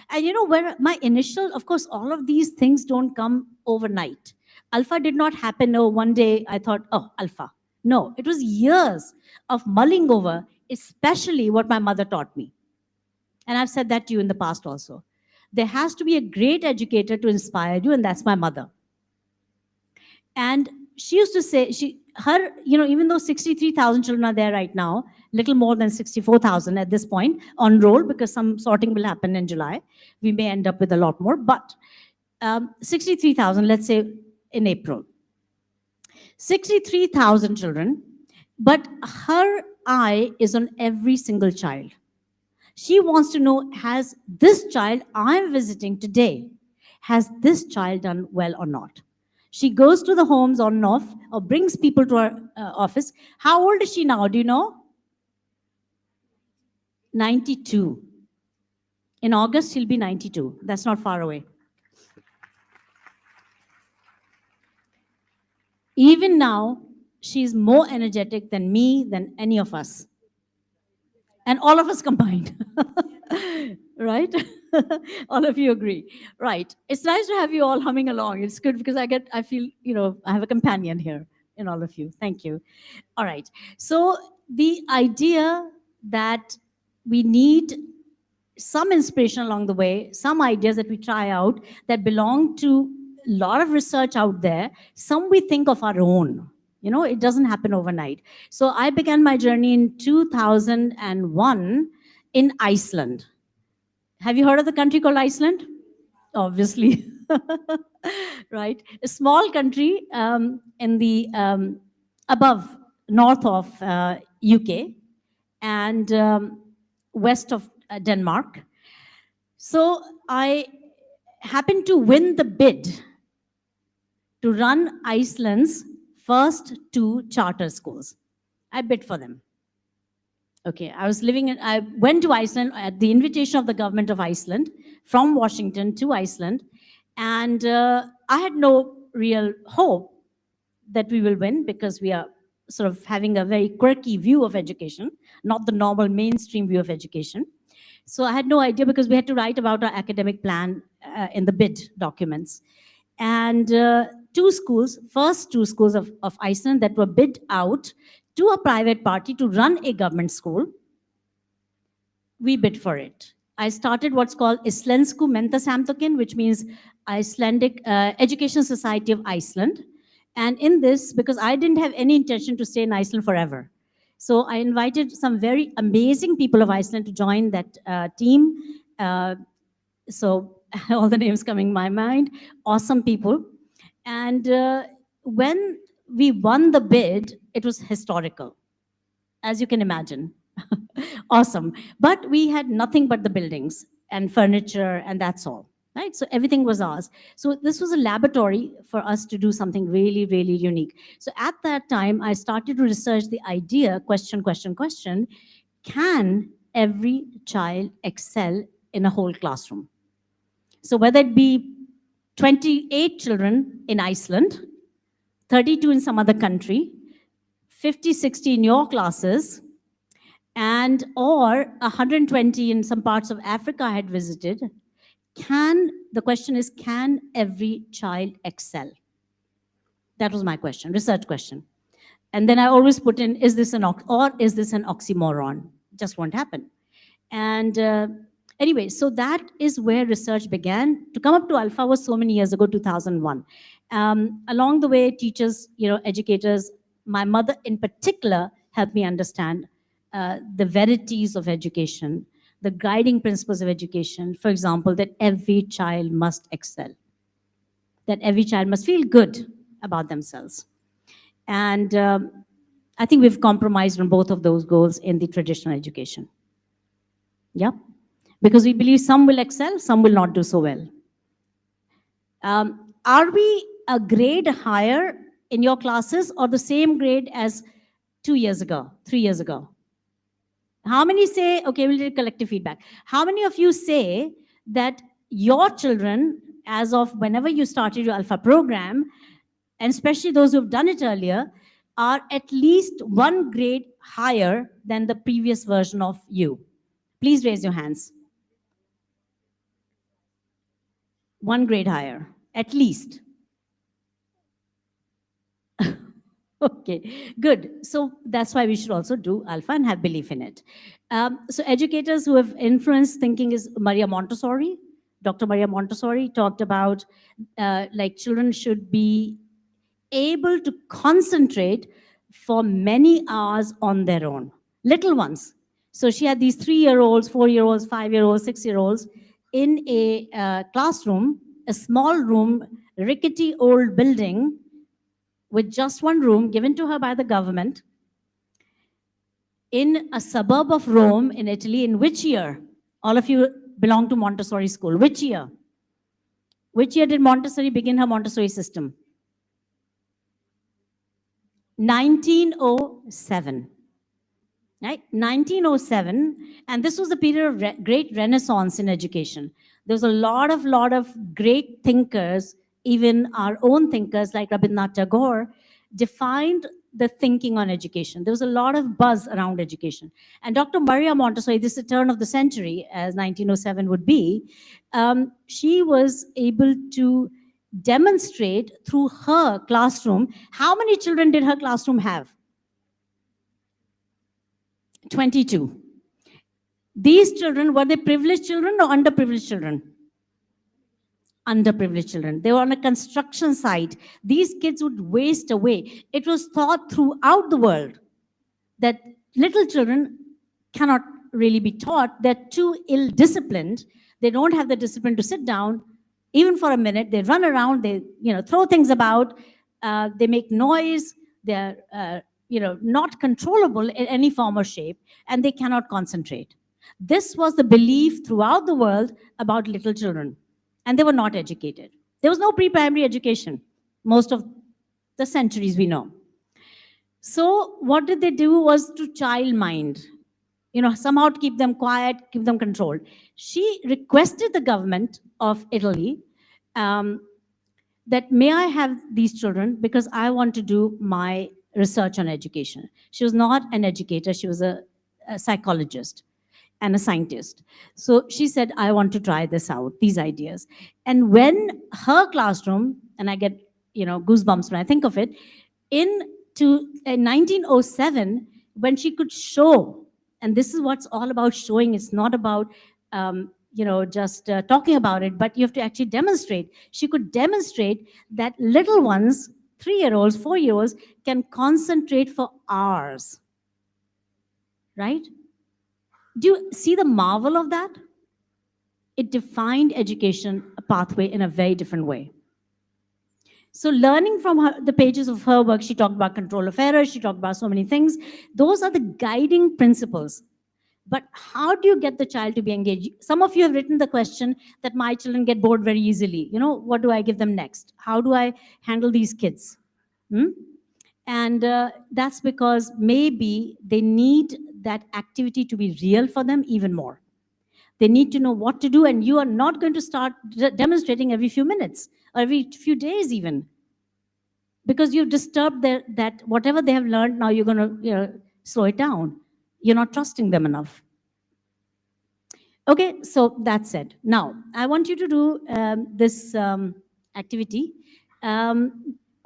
And where my initial, of course, all of these things don't come overnight. Alpha did not happen, one day I thought, oh, Alpha. No, it was years of mulling over, especially what my mother taught me. And I've said that to you in the past also. There has to be a great educator to inspire you, and that's my mother. And she used to say, even though 63,000 children are there right now, little more than 64,000 at this point on roll, because some sorting will happen in July. We may end up with a lot more, but 63,000, let's say in April. 63,000 children, but her eye is on every single child. She wants to know, has this child I'm visiting today, has this child done well or not? She goes to the homes on and off, or brings people to her office. How old is she now? Do you know? 92. In August, she'll be 92. That's not far away. Even now, she's more energetic than me, than any of us. And all of us combined, right? All of you agree, right? It's nice to have you all humming along. It's good because I feel, I have a companion here in all of you. Thank you. All right. So the idea that we need some inspiration along the way, some ideas that we try out that belong to a lot of research out there, some we think of our own. It doesn't happen overnight. So I began my journey in 2001 in Iceland. Have you heard of the country called Iceland? Obviously, right? A small country in the north of UK and west of Denmark. So I happened to win the bid to run Iceland's first 2 charter schools. I bid for them. Okay, I went to Iceland at the invitation of the government of Iceland from Washington to Iceland. And I had no real hope that we will win because we are sort of having a very quirky view of education, not the normal mainstream view of education. So I had no idea because we had to write about our academic plan in the bid documents. And 2 schools, first 2 schools of Iceland that were bid out to a private party to run a government school, we bid for it. I started what's called Íslensku Menntasamtökin, which means Icelandic Education Society of Iceland. And in this, because I didn't have any intention to stay in Iceland forever, so I invited some very amazing people of Iceland to join that team. So all the names coming in my mind, awesome people. And when we won the bid, it was historical, as you can imagine. Awesome. But we had nothing but the buildings and furniture, and that's all, right? So everything was ours. So this was a laboratory for us to do something really, really unique. So at that time, I started to research the idea, question, can every child excel in a whole classroom? So whether it be 28 children in Iceland, 32 in some other country, 50, 60 in your classes, and or 120 in some parts of Africa I had visited, the question is, can every child excel? That was my question, research question. And then I always put in, is this an oxymoron? Just won't happen. And anyway, so that is where research began. To come up to ALfA was so many years ago, 2001. Along the way, teachers, educators, my mother in particular helped me understand the verities of education, the guiding principles of education. For example, that every child must excel, that every child must feel good about themselves. And I think we've compromised on both of those goals in the traditional education. Yeah, because we believe some will excel, some will not do so well. Are we a grade higher in your classes or the same grade as 2 years ago, 3 years ago? How many say, okay, we'll do collective feedback. How many of you say that your children, as of whenever you started your ALfA program, and especially those who've done it earlier, are at least 1 grade higher than the previous version of you? Please raise your hands. 1 grade higher, at least. Okay, good. So that's why we should also do ALfA and have belief in it. So educators who have influenced thinking is Maria Montessori. Dr. Maria Montessori talked about like children should be able to concentrate for many hours on their own, little ones. So she had these 3-year-olds, 4-year-olds, 5-year-olds, 6-year-olds in a classroom, a small room, rickety old building with just 1 room given to her by the government in a suburb of Rome in Italy. In which year? All of you belong to Montessori school. Which year? Which year did Montessori begin her Montessori system? 1907. Right? 1907, and this was a period of great renaissance in education. There was a lot of great thinkers, even our own thinkers like Rabindranath Tagore, defined the thinking on education. There was a lot of buzz around education. And Dr. Maria Montessori, this is the turn of the century, as 1907 would be, she was able to demonstrate through her classroom. How many children did her classroom have? 22. These children, were they privileged children or underprivileged children? Underprivileged children. They were on a construction site. These kids would waste away. It was thought throughout the world that little children cannot really be taught. They're too ill-disciplined. They don't have the discipline to sit down, even for a minute. They run around, they throw things about, they make noise, they're not controllable in any form or shape, and they cannot concentrate. This was the belief throughout the world about little children, and they were not educated. There was no pre-primary education, most of the centuries we know. So what did they do was to child mind, somehow to keep them quiet, keep them controlled. She requested the government of Italy um, that may I have these children because I want to do my research on education. She was not an educator, she was a psychologist and a scientist. So she said, I want to try this out, these ideas. And when her classroom, and I get goosebumps when I think of it, in 1907, when she could show, and this is what's all about showing, it's not about just talking about it, but you have to actually demonstrate. She could demonstrate that little ones, 3-year-olds, 4-year-olds, can concentrate for hours, right? Do you see the marvel of that? It defined education a pathway in a very different way. So learning from the pages of her work, she talked about control of error, she talked about so many things. Those are the guiding principles. But how do you get the child to be engaged? Some of you have written the question that my children get bored very easily. What do I give them next? How do I handle these kids? And that's because maybe they need that activity to be real for them even more. They need to know what to do, and you are not going to start demonstrating every few minutes or every few days even, because you've disturbed that whatever they have learned. Now you're going to slow it down. You're not trusting them enough. Okay, so that's it. Now I want you to do this activity on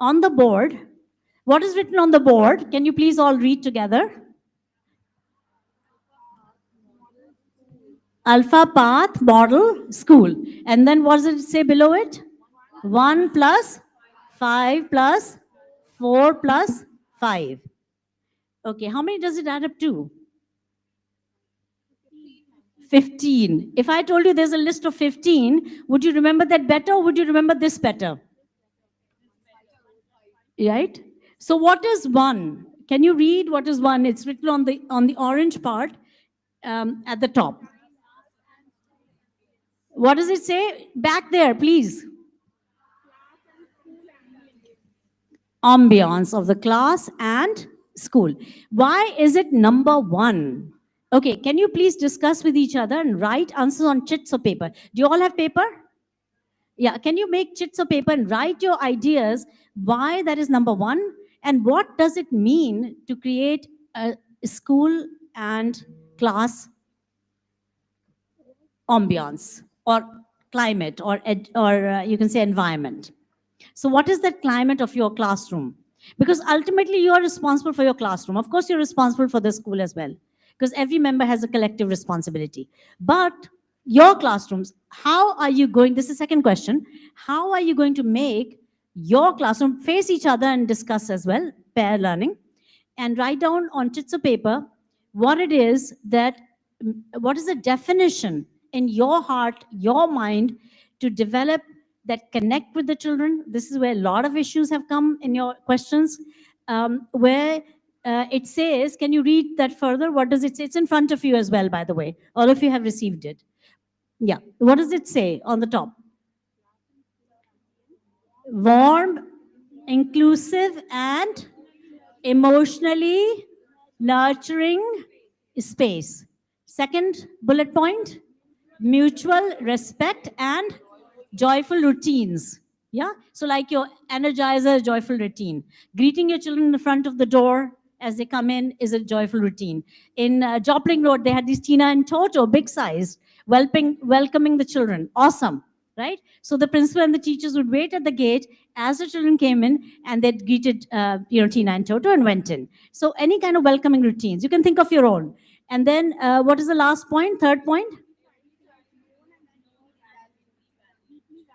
the board. What is written on the board? Can you please all read together? ALfA path model school. And then what does it say below it? 1 plus 5 plus 4 plus 5. Okay, how many does it add up to? 15. If I told you there's a list of 15, would you remember that better or would you remember this better? Right? So what is 1? Can you read what is 1? It's written on the orange part at the top. What does it say? Back there, please. Ambiance of the class and school. Why is it number 1? Okay, can you please discuss with each other and write answers on chits of paper? Do you all have paper? Yeah, can you make chits of paper and write your ideas why that is number 1 and what does it mean to create a school and class ambiance or climate or you can say environment. So what is that climate of your classroom? Because ultimately you are responsible for your classroom. Of course, you're responsible for the school as well, because every member has a collective responsibility. But your classrooms, how are you going, this is the second question, how are you going to make your classroom face each other and discuss as well, pair learning, and write down on chits of paper what it is that, what is the definition in your heart, your mind, to develop that connect with the children. This is where a lot of issues have come in your questions, where it says, can you read that further? What does it say? It's in front of you as well, by the way. All of you have received it. Yeah. What does it say on the top? Warm, inclusive, and emotionally nurturing space. Second bullet point, mutual respect and joyful routines. Yeah, so like your energizer, joyful routine. Greeting your children in the front of the door as they come in is a joyful routine. In Jopling Road, they had these Tina and Toto, big size, welcoming the children. Awesome, right? So the principal and the teachers would wait at the gate as the children came in, and they'd greeted Tina and Toto and went in. So any kind of welcoming routines, you can think of your own. And then what is the last point, third point?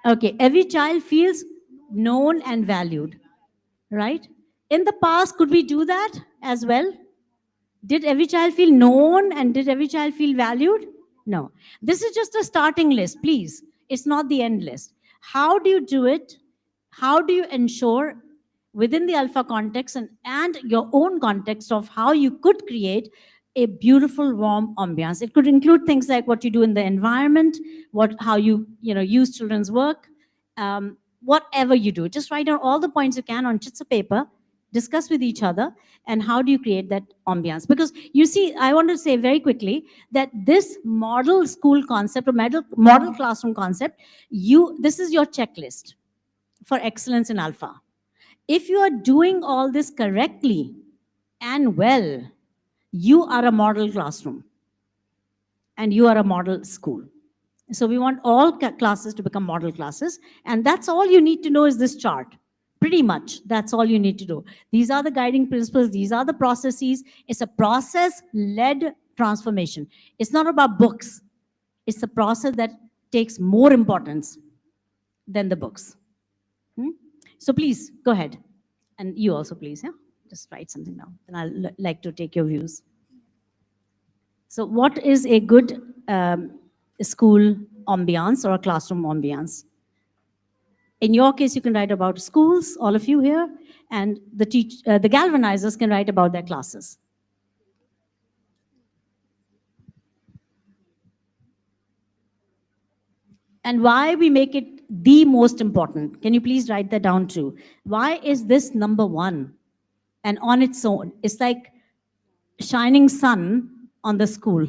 Okay, every child feels known and valued, right? In the past, could we do that as well? Did every child feel known and did every child feel valued? No. This is just a starting list, please. It's not the end list. How do you do it? How do you ensure within the ALfA context and your own context of how you could create a beautiful warm ambiance. It could include things like what you do in the environment, how you know use children's work, whatever you do. Just write down all the points you can on chits of paper, discuss with each other, and how do you create that ambiance. Because you see, I want to say very quickly that this model school concept or model classroom concept, this is your checklist for excellence in ALfA. If you are doing all this correctly and well, you are a model classroom and you are a model school. So we want all classes to become model classes. And that's all you need to know is this chart. Pretty much, that's all you need to do. These are the guiding principles. These are the processes. It's a process-led transformation. It's not about books. It's a process that takes more importance than the books. So please, go ahead. And you also, please, yeah? Just write something down. And I'll like to take your views. So what is a good school ambiance or a classroom ambiance? In your case, you can write about schools, all of you here, and the galvanizers can write about their classes. And why we make it the most important. Can you please write that down too? Why is this number one? And on its own, it's like shining sun on the school.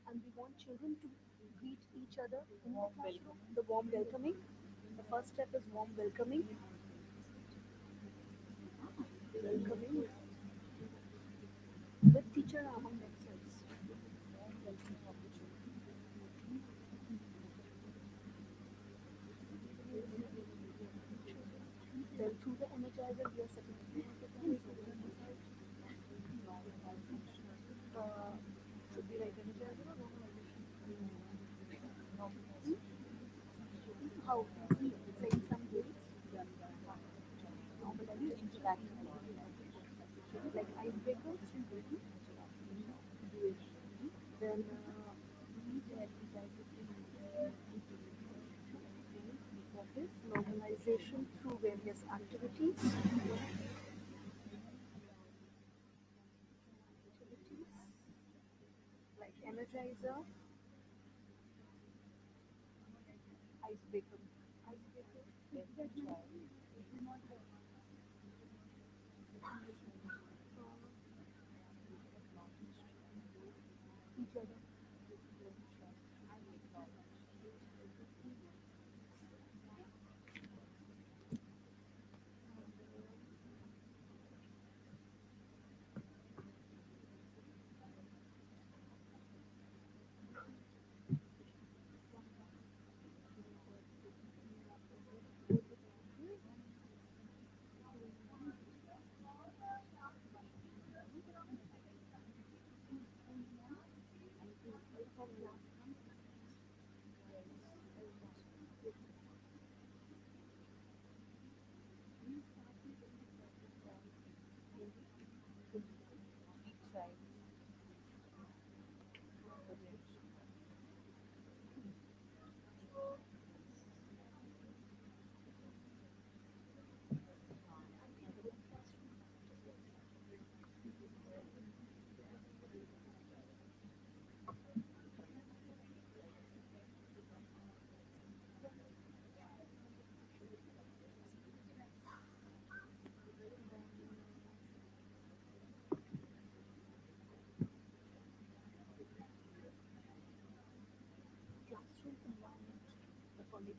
And we want children to greet each other in the classroom. The warm welcoming. The first step is warm welcoming. Welcoming with teacher among themselves. Then through the energizer, we are setting should we write energizer or normalization? How? Saying some dates? Normalization. Like icebreakers? Then what is normalization through various activities? Like energizer, icebreaker. Each other.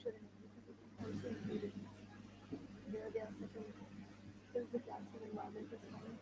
culture and everything also included. Where they are settled, till the classroom environment is fine.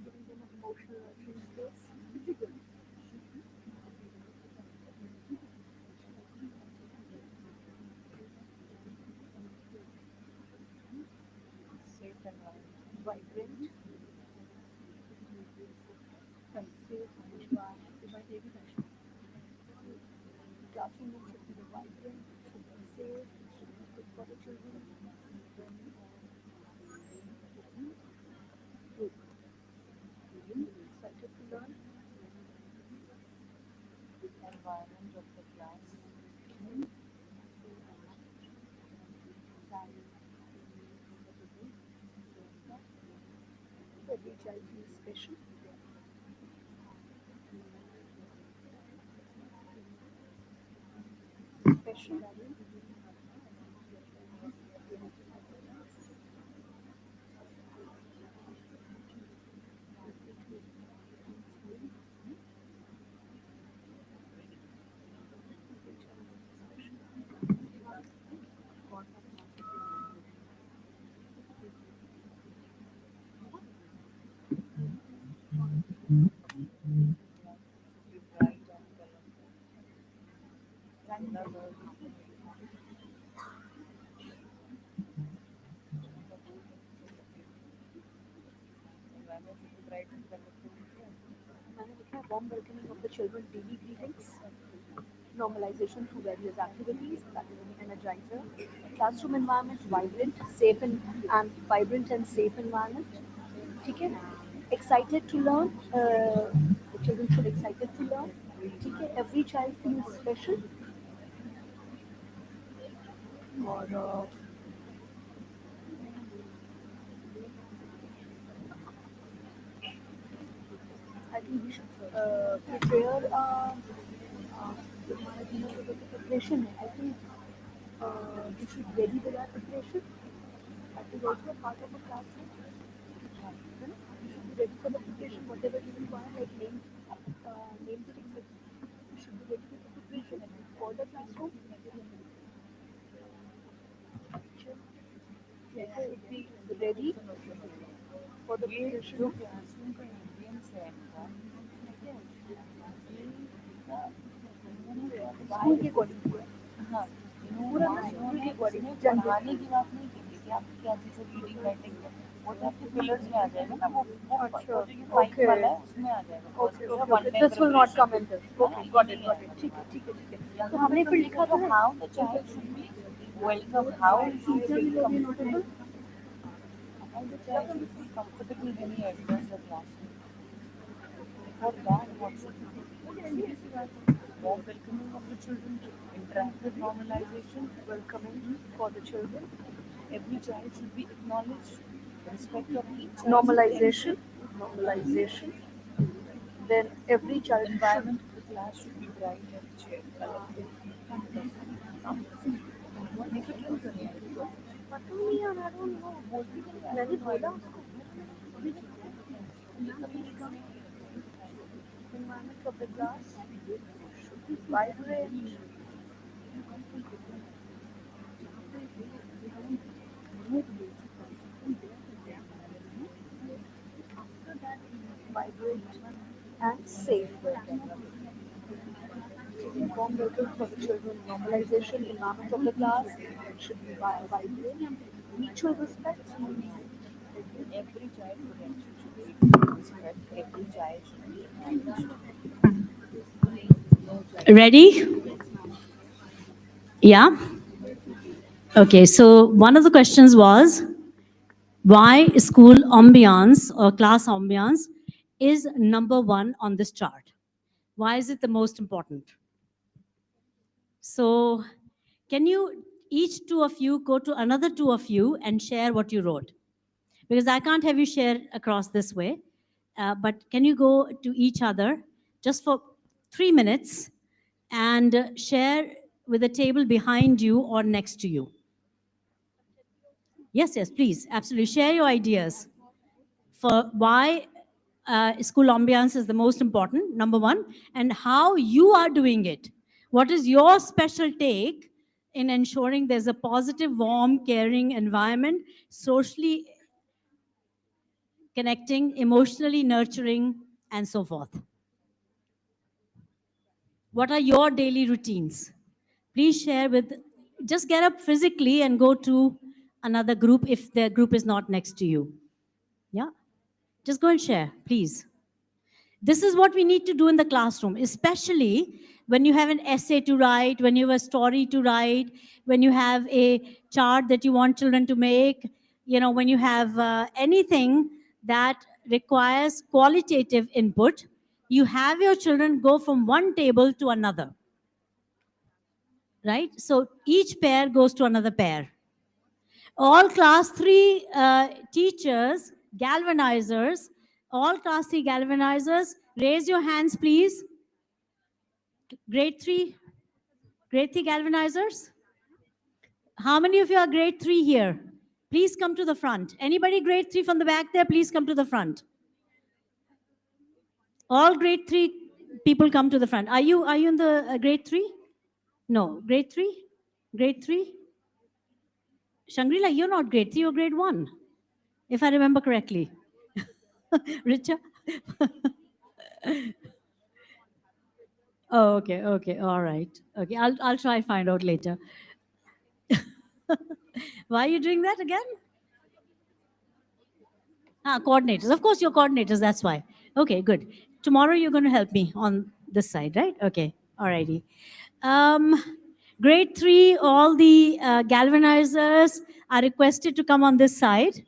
Giving them an emotional nurturing space. Vibrant, safe environment. Classroom room should be vibrant, should be safe, should be good for the children. Good. Excited to learn. Environment of the class. Every child feels special. Special. Warm welcoming of the children, daily greetings, normalization through various activities, that is an energizer. Classroom environment, vibrant and safe environment. Okay? Excited to learn. The children should excited to learn. Okay? Every child feels special. Or I think we should prepare the preparation. I think we should ready with our preparation. That is also a part of a classroom. You know, we should be ready for the preparation, whatever you require, like names and etc. We should be ready with the preparation for the classroom. We should be ready for the preparation. School के according पूरा ना school के according पढ़ाने की बात नहीं की थी कि आपकी क्या चीज़ है रीडिंग राइटिंग में वो तो आपके पिलर्स में आ जाएगा ना वो अच्छा जो ये फाइव वाला है उसमें आ जाएगा okay this will not come in this okay got it ठीक है तो हमने फिर लिखा था how the child should be welcome how teacher will be notable how the child should feel comfortable when he enters the classroom. For that, what should we do? Warm welcoming of the children, interactive normalization, welcoming for the children, every child should be acknowledged, respect of each child. normalization, then every child Environment of the class should be bright and cheer, colorful. पता नहीं यार I don't know मैंने बोला environment of the class should be vibrant. Vibrant and safe. Warm welcome for the children. Normalization, environment of the class should be vibrant. Mutual respect. Every child potential should be respect. Every child should be acknowledged. Ready? Yeah? Okay, so one of the questions was why school ambiance or class ambiance is number one on this chart. Why is it the most important? So can you, each two of you, go to another two of you and share what you wrote? Because I can't have you share across this way, but can you go to each other just for 3 minutes and share with the table behind you or next to you? Yes, yes, please, absolutely. Share your ideas for why school ambiance is the most important, number one, and how you are doing it. What is your special take in ensuring there's a positive, warm, caring environment, socially connecting, emotionally nurturing, and so forth? What are your daily routines? Please share with, just get up physically and go to another group if the group is not next to you. Yeah? Just go and share, please. This is what we need to do in the classroom, especially when you have an essay to write, when you have a story to write, when you have a chart that you want children to make, when you have anything that requires qualitative input, you have your children go from one table to another, right? So each pair goes to another pair. All class 3 teachers, galvanizers, all class 3 galvanizers, raise your hands, please. Grade 3 galvanizers. How many of you are grade 3 here? Please come to the front. Anybody grade 3 from the back there, please come to the front. All grade 3 people come to the front. Are you in the grade 3? No, grade 3? Grade 3? Shangri-La, you're not grade 3, you're grade 1, if I remember correctly. Richa? Oh, okay, all right. Okay, I'll try find out later. Why are you doing that again? Coordinators. Of course, you're coordinators, that's why. Okay, good. Tomorrow you're going to help me on this side, right? Okay, all righty. Grade 3, all the galvanizers are requested to come on this side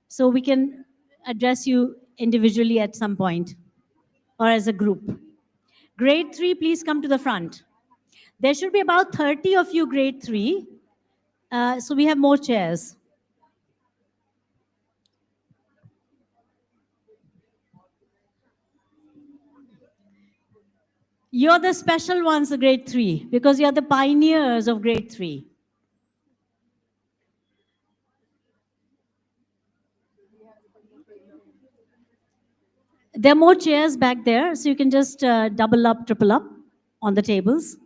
so we can address you individually at some point or as a group. Grade 3, please come to the front. There should be about 30 of you grade 3, so we have more chairs. You're the special ones, grade 3, because you're the pioneers of grade 3. There are more chairs back there, so you can just double up, triple up on the tables.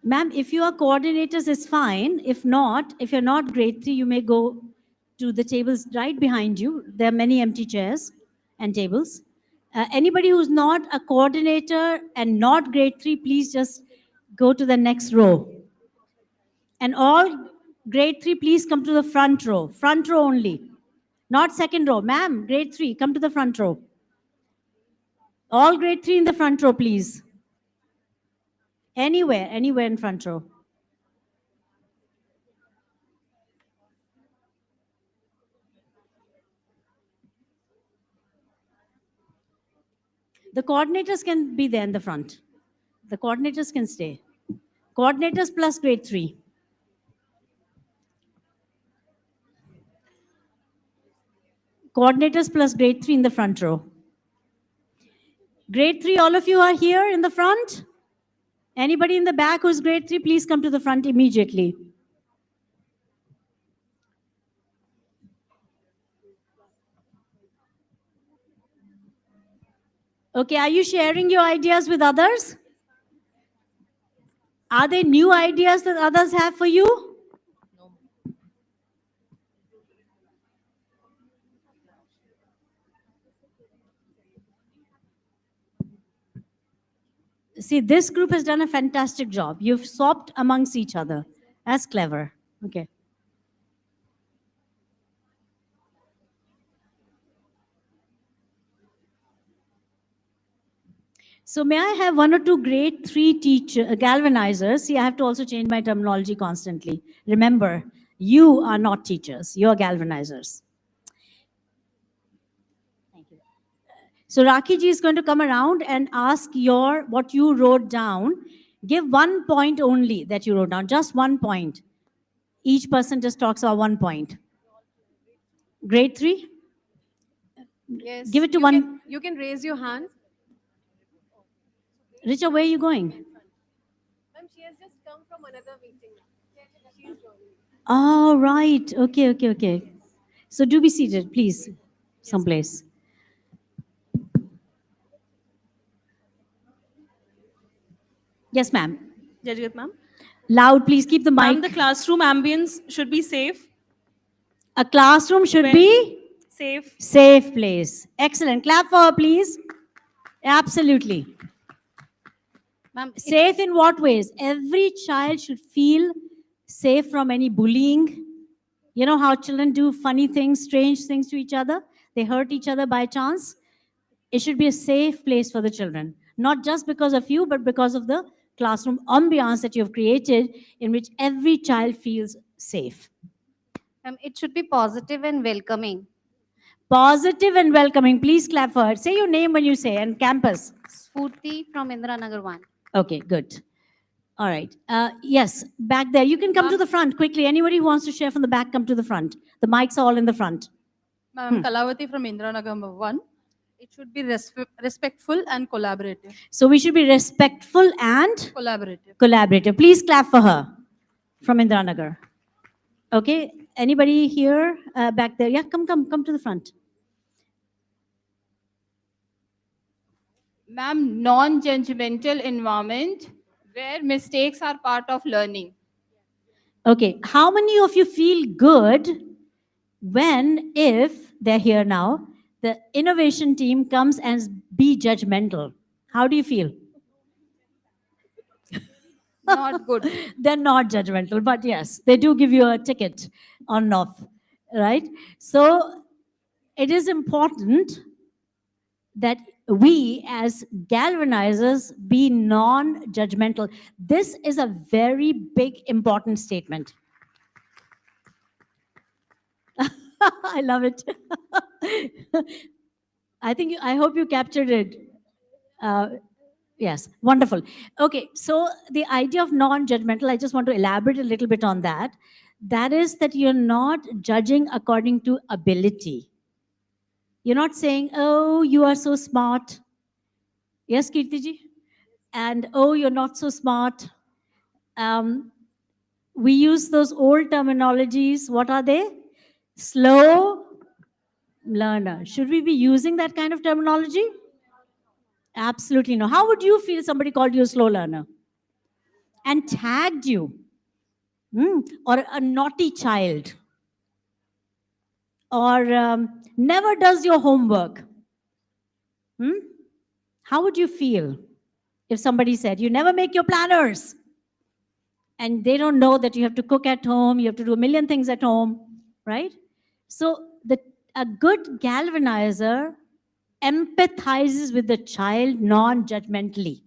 Ma'am, if you are coordinators, it's fine. If not, if you're not grade 3, you may go to the tables right behind you. There are many empty chairs and tables. Anybody who's not a coordinator and not grade 3, please just go to the next row. And all grade 3, please come to the front row only. Not second row. Ma'am, grade 3, come to the front row. All grade 3 in the front row, please. Anywhere in front row. The coordinators can be there in the front. The coordinators can stay. Coordinators plus grade 3. Coordinators plus grade 3 in the front row. Grade 3, all of you are here in the front? Anybody in the back who's grade 3, please come to the front immediately. Okay, are you sharing your ideas with others? Are there new ideas that others have for you? See, this group has done a fantastic job. You've swapped amongst each other. That's clever. Okay. So may I have one or two grade 3 teacher galvanizers? See, I have to also change my terminology constantly. Remember, you are not teachers, you're galvanizers. Thank you. So Rakhi ji is going to come around and ask what you wrote down. Give 1 point only that you wrote down, just 1 point. Each person just talks about 1 point. Grade 3? Yes. Give it to one. You can raise your hand. Richa, where are you going? Ma'am, she has just come from another meeting. She is joining. Oh, right. Okay. So do be seated, please, someplace. Yes, ma'am. Judge ma'am. Loud, please keep the mic. Ma'am, the classroom ambience should be safe. A classroom should Well, be safe. safe place. Excellent. Clap for her, please. Absolutely. Ma'am, Safe in what ways? Every child should feel safe from any bullying. You know how children do funny things, strange things to each other? They hurt each other by chance. It should be a safe place for the children, not just because of you, but because of the classroom ambiance that you have created in which every child feels safe. it should be positive and welcoming. Positive and welcoming. Please clap for her. Say your name when you say, and campus. Spurti from Indira Nagar 1. Okay, good. All right. Yes, back there. You can come to the front quickly. Anybody who wants to share from the back, come to the front. The mics are all in the front. Ma'am, Kalavati from Indira Nagar 1. It should be respectful and collaborative. So we should be respectful and collaborative. Please clap for her from Indira Nagar. Okay. Anybody here back there? Yeah, come to the front. Ma'am, non-judgmental environment where mistakes are part of learning. Okay. How many of you feel good if they're here now, the innovation team comes and be judgmental? How do you feel? Not good. They're not judgmental, but yes, they do give you a ticket on and off, right? So it is important that we as galvanizers be non-judgmental. This is a very big, important statement. I love it. I hope you captured it. Yes, wonderful. Okay, so the idea of non-judgmental, I just want to elaborate a little bit on that. That is that you're not judging according to ability. You're not saying, oh, you are so smart. Yes, Kirtiji? And oh, you're not so smart. We use those old terminologies. What are they? Slow learner. Should we be using that kind of terminology? Absolutely no. How would you feel somebody called you a slow learner and tagged you? Or a naughty child? Or never does your homework? How would you feel if somebody said, you never make your planners? And they don't know that you have to cook at home, you have to do a million things at home, right? So a good galvanizer empathizes with the child non-judgmentally,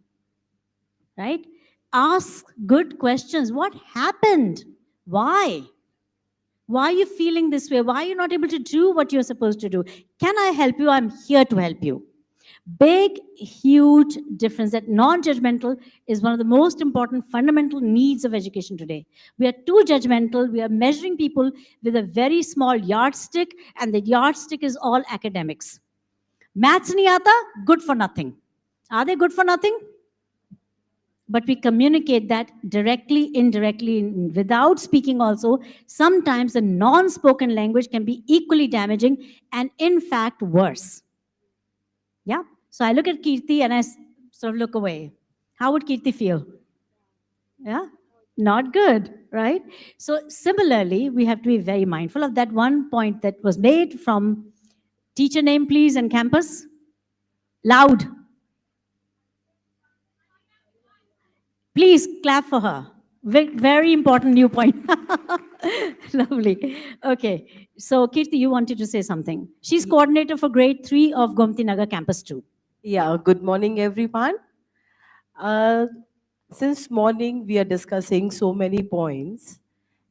right? Ask good questions. What happened? Why? Why are you feeling this way? Why are you not able to do what you're supposed to do? Can I help you? I'm here to help you. Big, huge difference. That non-judgmental is one of the most important fundamental needs of education today. We are too judgmental. We are measuring people with a very small yardstick, and the yardstick is all academics. Maths nahi aata, good for nothing. Are they good for nothing? But we communicate that directly, indirectly, without speaking also. Sometimes the non-spoken language can be equally damaging and in fact worse. Yeah. So I look at Kirti and I sort of look away. How would Kirti feel? Yeah. Not good, right? So similarly, we have to be very mindful of that one point that was made from teacher name, please, and campus. Loud. Please clap for her. Very important new point. Lovely. Okay. So, Kirti, you wanted to say something. She's coordinator for grade 3 of Gomti Nagar Campus 2. Yeah, good morning, everyone. Uh, since morning, we are discussing so many points,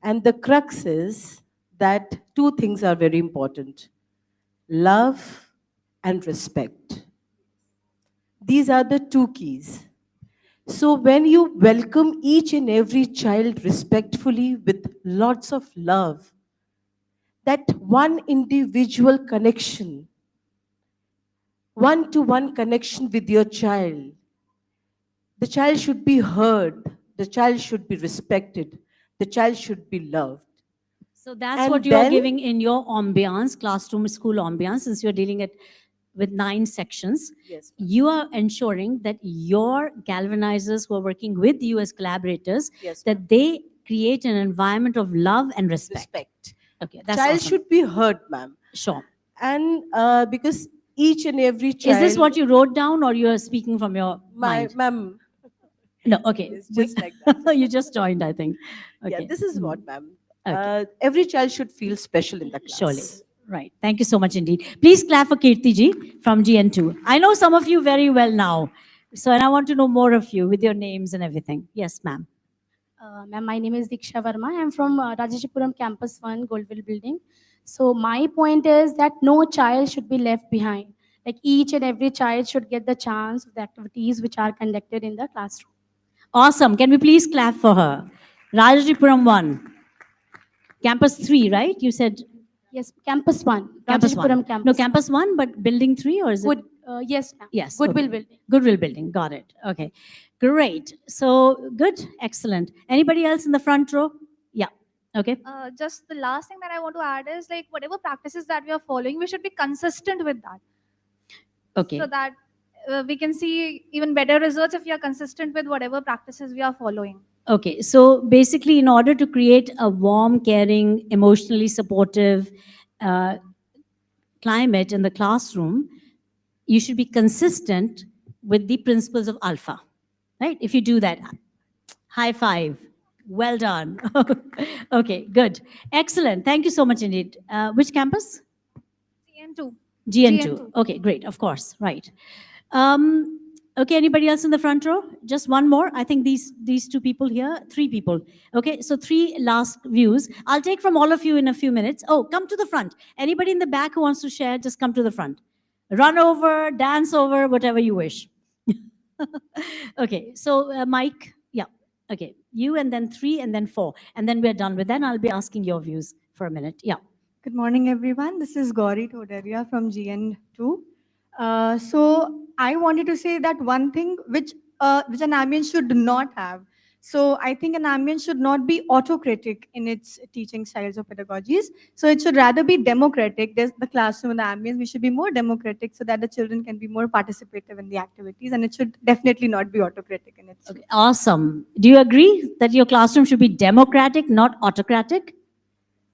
and the crux is that two things are very important: love and respect. These are the two keys. So, when you welcome each and every child respectfully with lots of love, that one individual connection, one to one connection with your child, the child should be heard, the child should be respected, the child should be loved. So that's And what you are then- giving in your ambiance, classroom, school ambiance, since you're dealing it with 9 sections. Yes, You are ensuring that your galvanizers who are working with you as collaborators, yes, that they create an environment of love and respect. respect. Okay, that's Child awesome. should be heard, ma'am. Sure. And because each and every child. Is this what you wrote down or you are speaking from your my mind? ma'am? No, okay. It's just like that. You just joined, I think. Okay. Yeah, this is what, ma'am. Okay. Every child should feel special in the class. Surely. Right. Thank you so much indeed. Please clap for Kirti ji from GN2. I know some of you very well now. So, and I want to know more of you with your names and everything. Yes, ma'am. Ma'am, my name is Diksha Verma. I'm from Rajajipuram Campus 1, Goldville Building. So my point is that no child should be left behind. Like each and every child should get the chance of the activities which are conducted in the classroom. Awesome. Can we please clap for her? Rajajipuram 1. Campus 3, right? You said Yes, Campus 1. Campus 1. Rajajipuram Campus. No, Campus 1, but Building 3 or is it? Yes, ma'am. Yes. Goodwill okay. Building. Goodwill Building. Got it. Okay. Great. So good. Excellent. Anybody else in the front row? Yeah. Okay. Just the last thing that I want to add is like whatever practices that we are following, we should be consistent with that. Okay. So that we can see even better results if we are consistent with whatever practices we are following. Okay, so basically, in order to create a warm, caring, emotionally supportive climate in the classroom, you should be consistent with the principles of ALfA, right? If you do that, high five. Well done. Okay, good. Excellent. Thank you so much indeed. Which campus? GN2. GN2. Okay, great. Of course, right. Okay, anybody else in the front row? Just one more. I think these two people here, 3 people. Okay, so 3 last views. I'll take from all of you in a few minutes. Oh, come to the front. Anybody in the back who wants to share, just come to the front. Run over, dance over, whatever you wish. Okay, so Mike, yeah. Okay, you and then 3 and then 4. And then we're done with that. And I'll be asking your views for a minute. Yeah. Good morning, everyone. This is Gauri Todaria from GN2. So I wanted to say that one thing which an ambience should not have. So I think an ambience should not be autocratic in its teaching styles or pedagogies. So it should rather be democratic. There's the classroom and the ambience. We should be more democratic so that the children can be more participative in the activities. And it should definitely not be autocratic in its. Okay, awesome. Do you agree that your classroom should be democratic, not autocratic?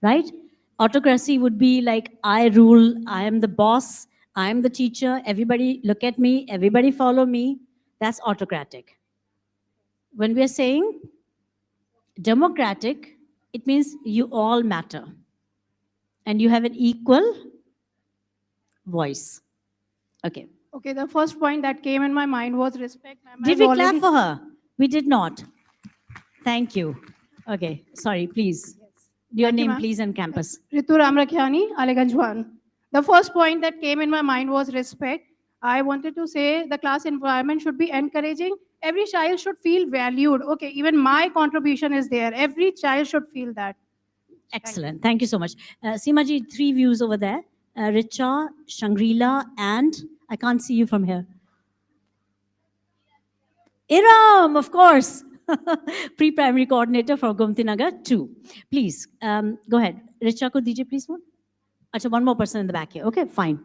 Right? Autocracy would be like, I rule, I am the boss, I am the teacher, everybody look at me, everybody follow me. That's autocratic. When we are saying democratic, it means you all matter. And you have an equal voice. Okay. Okay, the first point that came in my mind was respect. Ma'am, Did I've we clap already- for her? We did not. Thank you. Okay, sorry, please. Your Thank you, name, ma'am. please, and campus. Ritu Ramrakhiani, Aliganj 1. The first point that came in my mind was respect. I wanted to say the class environment should be encouraging. Every child should feel valued. Okay, even my contribution is there. Every child should feel that. Excellent. Thank you so much. Seemaji, 3 views over there. Richa, Shangri-La, and I can't see you from here. Iram, of course. Pre-primary coordinator for Gomti Nagar 2. Please, go ahead. Richa, could DJ please one? Achha, one more person in the back here. Okay, fine.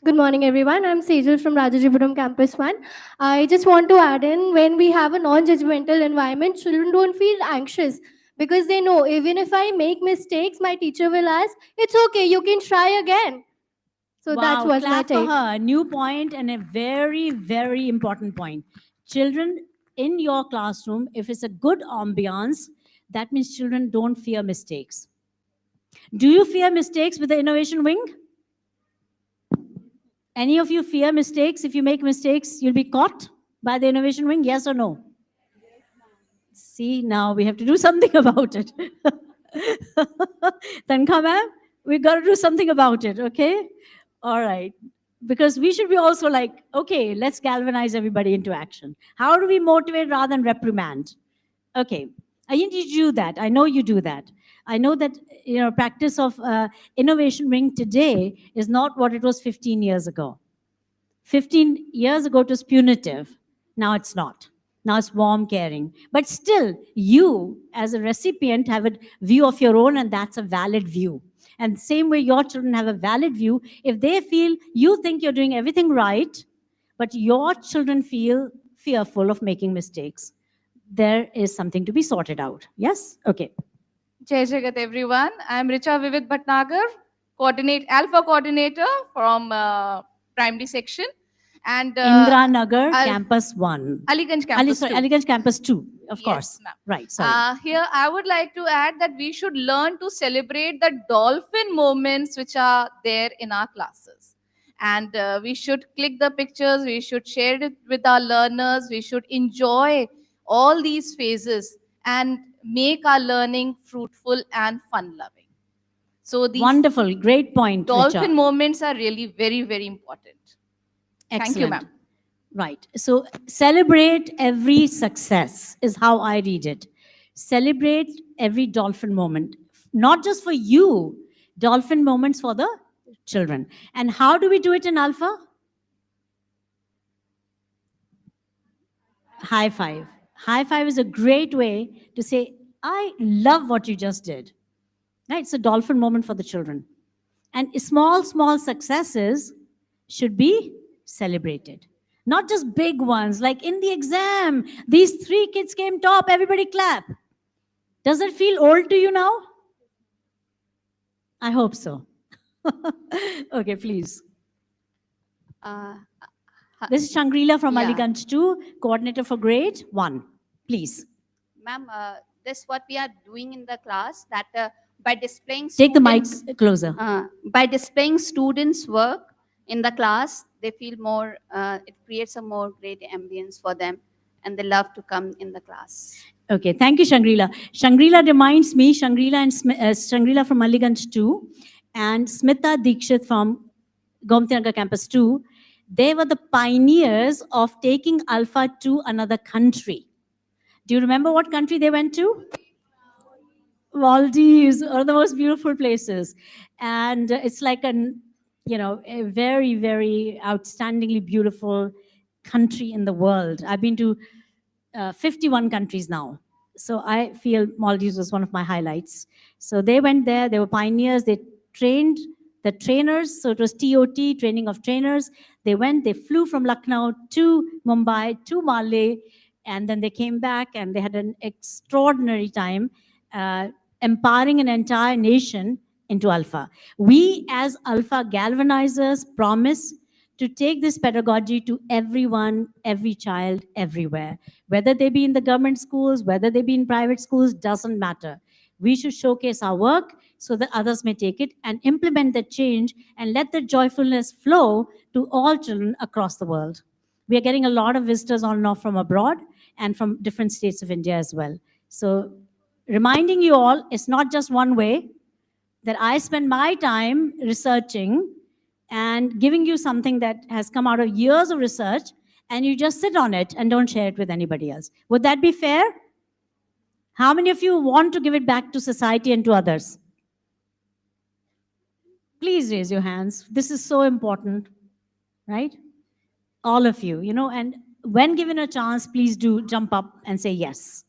Good morning, everyone. I'm Sejal from Rajajipuram Campus 1. I just want to add in, when we have a non-judgmental environment, children don't feel anxious because they know even if I make mistakes, my teacher will ask, it's okay, you can try again. So that was my clap for take. her. A new point and a very, very important point. Children in your classroom, if it's a good ambiance, That means children don't fear mistakes. Do you fear mistakes with the innovation wing? Any of you fear mistakes? If you make mistakes, you'll be caught by the innovation wing? Yes or no? See, now we have to do something about it. Tanka ma'am, we got to do something about it, okay? All right. Because we should be also like, okay, let's galvanize everybody into action. How do we motivate rather than reprimand? Okay, you need to do that. I know you do that. I know that practice of innovation wing today is not what it was 15 years ago. 15 years ago it was punitive. Now it's not. Now it's warm, caring. But still, you as a recipient have a view of your own, and that's a valid view. And same way your children have a valid view. If they feel you think you're doing everything right, but your children feel fearful of making mistakes, there is something to be sorted out. Yes? Okay. Jai Jagat everyone. I am Richa Vivid Bhatnagar, ALfA coordinator from primary section. And Indra Nagar, Al- Campus 1. Aliganj Campus 2. Aliganj Campus 2, of course. ma'am. Right, sorry. Here, I would like to add that we should learn to celebrate the dolphin moments which are there in our classes. And we should click the pictures, we should share it with our learners, we should enjoy all these phases and make our learning fruitful and fun-loving. So these Wonderful, great point, dolphin Richa. moments are really very, very important. Thank you, Excellent. ma'am. Right. So celebrate every success is how I read it. Celebrate every dolphin moment, not just for you, dolphin moments for the children. And how do we do it in ALfA? High five. High five is a great way to say, I love what you just did. Right? It's a dolphin moment for the children. And small, small successes should be celebrated. Not just big ones, like in the exam, these 3 kids came top, everybody clap. Does it feel old to you now? I hope so. Okay, please. This is Shangri-La from Yeah. Aliganj 2, coordinator for grade 1. Please. Ma'am, this what we are doing in the class, that by displaying Take the mic students- closer. By displaying students' work in the class, they feel more, it creates a more great ambience for them, and they love to come in the class. Okay, thank you, Shangri-La. Shangri-La reminds me, Shangri-La from Aliganj 2 and Smita Dikshit from Gomti Nagar Campus 2, they were the pioneers of taking ALfA to another country. Do you remember what country they went to? Maldives, one of the most beautiful places. And it's like a very, very outstandingly beautiful country in the world. I've been to 51 countries now. So I feel Maldives was one of my highlights. So they went there, they were pioneers, they trained the trainers. So it was TOT, training of trainers. They went, they flew from Lucknow to Mumbai, to Malé, and then they came back and they had an extraordinary time empowering an entire nation into ALfA. We as ALfA galvanizers promise to take this pedagogy to everyone, every child, everywhere. Whether they be in the government schools, whether they be in private schools, doesn't matter. We should showcase our work so that others may take it and implement the change and let the joyfulness flow to all children across the world. We are getting a lot of visitors on and off from abroad and from different states of India as well. So reminding you all, it's not just one way, that I spend my time researching and giving you something that has come out of years of research, and you just sit on it and don't share it with anybody else. Would that be fair? How many of you want to give it back to society and to others? Please raise your hands. This is so important, right? All of you, and when given a chance, please do jump up and say yes.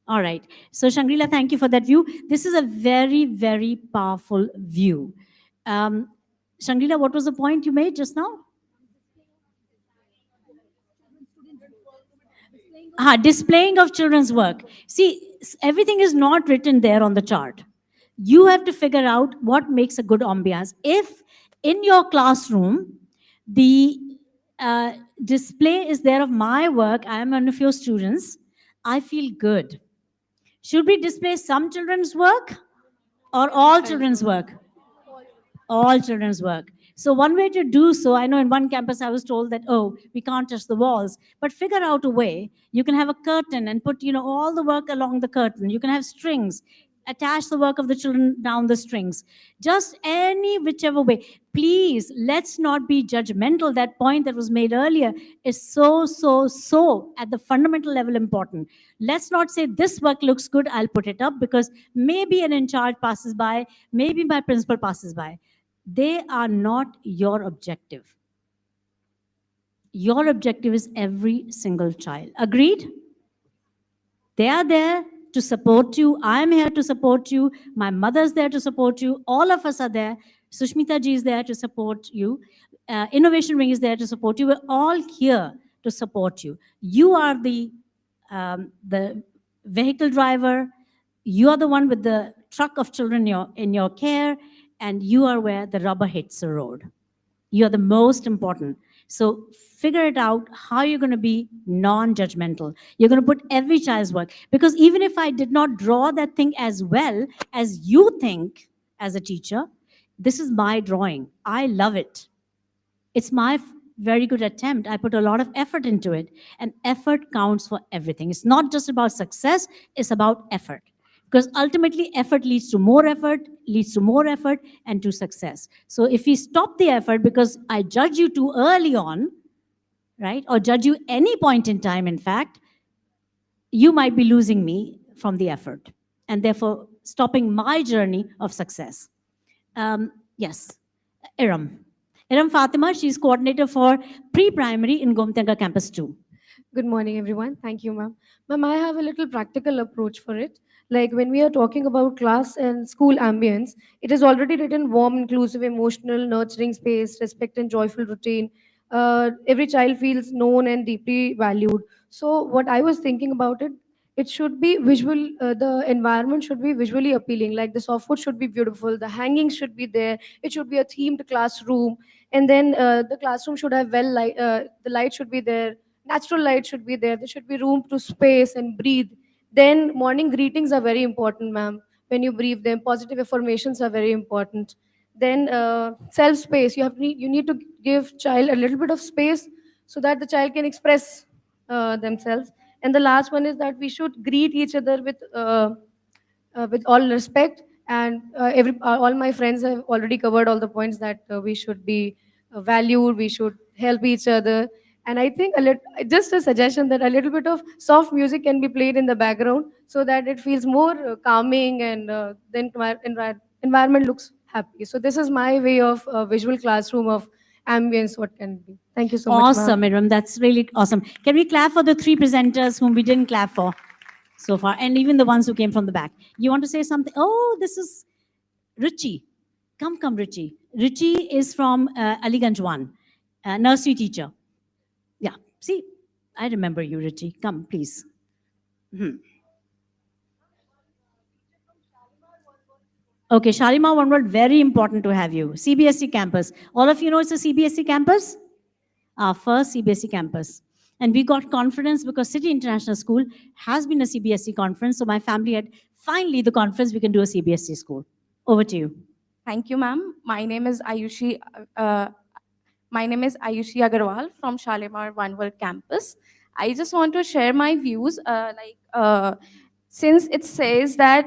All right. So Shangri-La, thank you for that view. This is a very, very powerful view. Shangri-La, what was the point you made just now? Displaying of children's work. See, everything is not written there on the chart. You have to figure out what makes a good ambiance. If in your classroom, the display is there of my work, I am one of your students, I feel good. Should we display some children's work or all children's work? All children's work. So one way to do so, I know in one campus I was told that, oh, we can't touch the walls, but figure out a way. You can have a curtain and put, all the work along the curtain. You can have strings, attach the work of the children down the strings. Just any whichever way. Please, let's not be judgmental. That point that was made earlier is so at the fundamental level important. Let's not say this work looks good, I'll put it up, because maybe an in charge passes by, maybe my principal passes by. They are not your objective. Your objective is every single child. Agreed? They are there to support you. I'm here to support you. My mother's there to support you. All of us are there. Sushmita ji is there to support you. Innovation Wing is there to support you. We're all here to support you. You are the vehicle driver. You are the one with the truck of children in your care, and you are where the rubber hits the road. You are the most important. So figure it out how you're going to be non-judgmental. You're going to put every child's work. Because even if I did not draw that thing as well as you think as a teacher, this is my drawing. I love it. It's my very good attempt. I put a lot of effort into it. And effort counts for everything. It's not just about success, it's about effort. Because ultimately, effort leads to more effort, and to success. So if we stop the effort because I judge you too early on, right, or judge you any point in time, in fact, you might be losing me from the effort, and therefore stopping my journey of success. Yes, Iram. Iram Fatima, she's coordinator for pre-primary in Gomtanga Campus 2. Good morning, everyone. Thank you, ma'am. Ma'am, I have a little practical approach for it. Like when we are talking about class and school ambience, it is already written warm, inclusive, emotional, nurturing space, respect and joyful routine. Every child feels known and deeply valued. So what I was thinking about it, it should be visual, the environment should be visually appealing. Like the softwood should be beautiful, the hangings should be there, it should be a themed classroom, and then the classroom should have light, the light should be there, natural light should be there, there should be room to space and breathe. Then morning greetings are very important, ma'am. When you brief them, positive affirmations are very important. Then self space, you need to give child a little bit of space so that the child can express themselves. And the last one is that we should greet each other with all respect. And all my friends have already covered all the points that we should be valued, we should help each other. And I think just a suggestion that a little bit of soft music can be played in the background so that it feels more calming, and then environment looks happy. So this is my way of visual classroom of ambience, what can be. Thank you so much, ma'am. Awesome, Iram. That's really awesome. Can we clap for the 3 presenters whom we didn't clap for so far, and even the ones who came from the back? You want to say something? Oh, this is Ruchi. Come, Ruchi. Ruchi is from Aliganj 1, nursery teacher. Yeah, see, I remember you, Ruchi. Come, please. Okay, Shalimar, one word, very important to have you. CBSE campus. All of you know it's a CBSE campus? Our first CBSE campus. And we got confidence because City International School has been a CBSE conference. So my family had finally the confidence we can do a CBSE school. Over to you. Thank you, ma'am. My name is Ayushi Agarwal from Shalimar One World Campus. I just want to share my views. Since it says that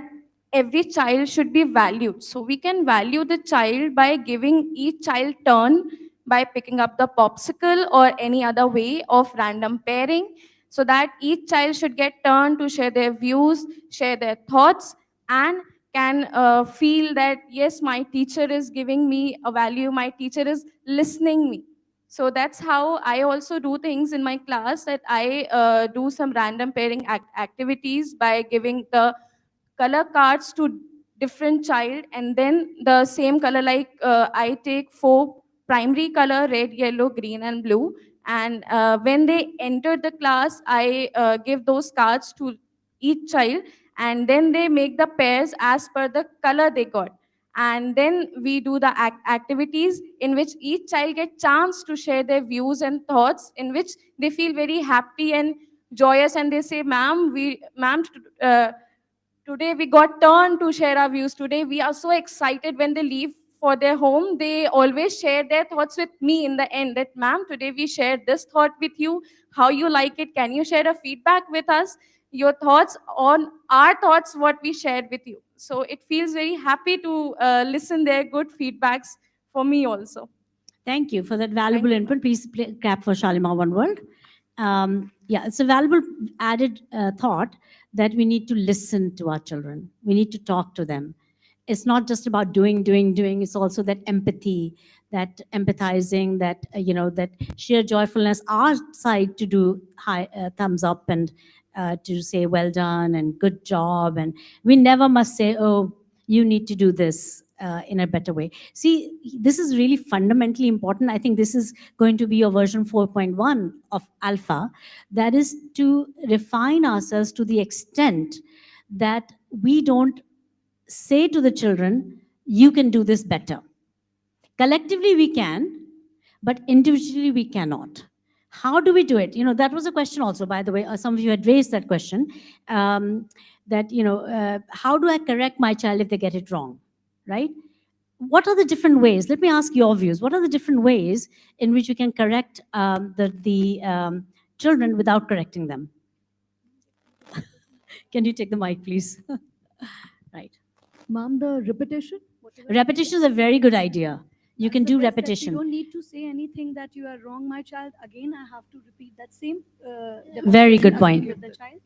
every child should be valued, so we can value the child by giving each child turn by picking up the popsicle or any other way of random pairing, so that each child should get turn to share their views, share their thoughts, and can feel that yes, my teacher is giving me a value, my teacher is listening me. So that's how I also do things in my class, that I do some random pairing activities by giving the color cards to different child, and then the same color, like I take 4 primary color, red, yellow, green and blue, and when they enter the class, I give those cards to each child, and then they make the pairs as per the color they got. And then we do the activities in which each child get chance to share their views and thoughts, in which they feel very happy and joyous, and they say, ma'am, Today we got turned to share our views. Today we are so excited when they leave for their home. They always share their thoughts with me in the end that, ma'am, today we shared this thought with you. How you like it? Can you share a feedback with us? Your thoughts on our thoughts, what we shared with you. So it feels very happy to listen their good feedbacks for me also. Thank you for that valuable input. Please clap for Shalimar One World. Yeah, it's a valuable added thought that we need to listen to our children. We need to talk to them. It's not just about doing. It's also that empathy, that empathizing, that that sheer joyfulness. Our side to do high thumbs up and to say well done and good job, and we never must say, oh, you need to do this in a better way. See, this is really fundamentally important. I think this is going to be your version 4.1 of ALfA. That is to refine ourselves to the extent that we don't say to the children, you can do this better. Collectively we can, but individually we cannot. How do we do it? That was a question also, by the way. Some of you had raised that question, that, how do I correct my child if they get it wrong, right? What are the different ways? Let me ask your views. What are the different ways in which we can correct the children without correcting them? Can you take the mic, please? Right. Ma'am, the repetition? Repetition is a very good idea. You can do repetition. You don't need to say anything that you are wrong, my child. Again, I have to repeat that same. Very good demonstration point. again with the child.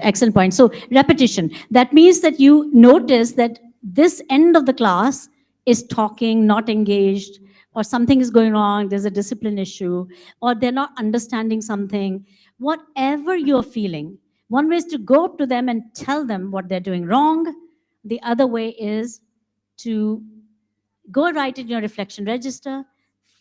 Excellent point. So repetition. That means that you notice that this end of the class is talking, not engaged, or something is going wrong, there's a discipline issue, or they're not understanding something. Whatever you're feeling, one way is to go up to them and tell them what they're doing wrong. The other way is to go write it in your reflection register,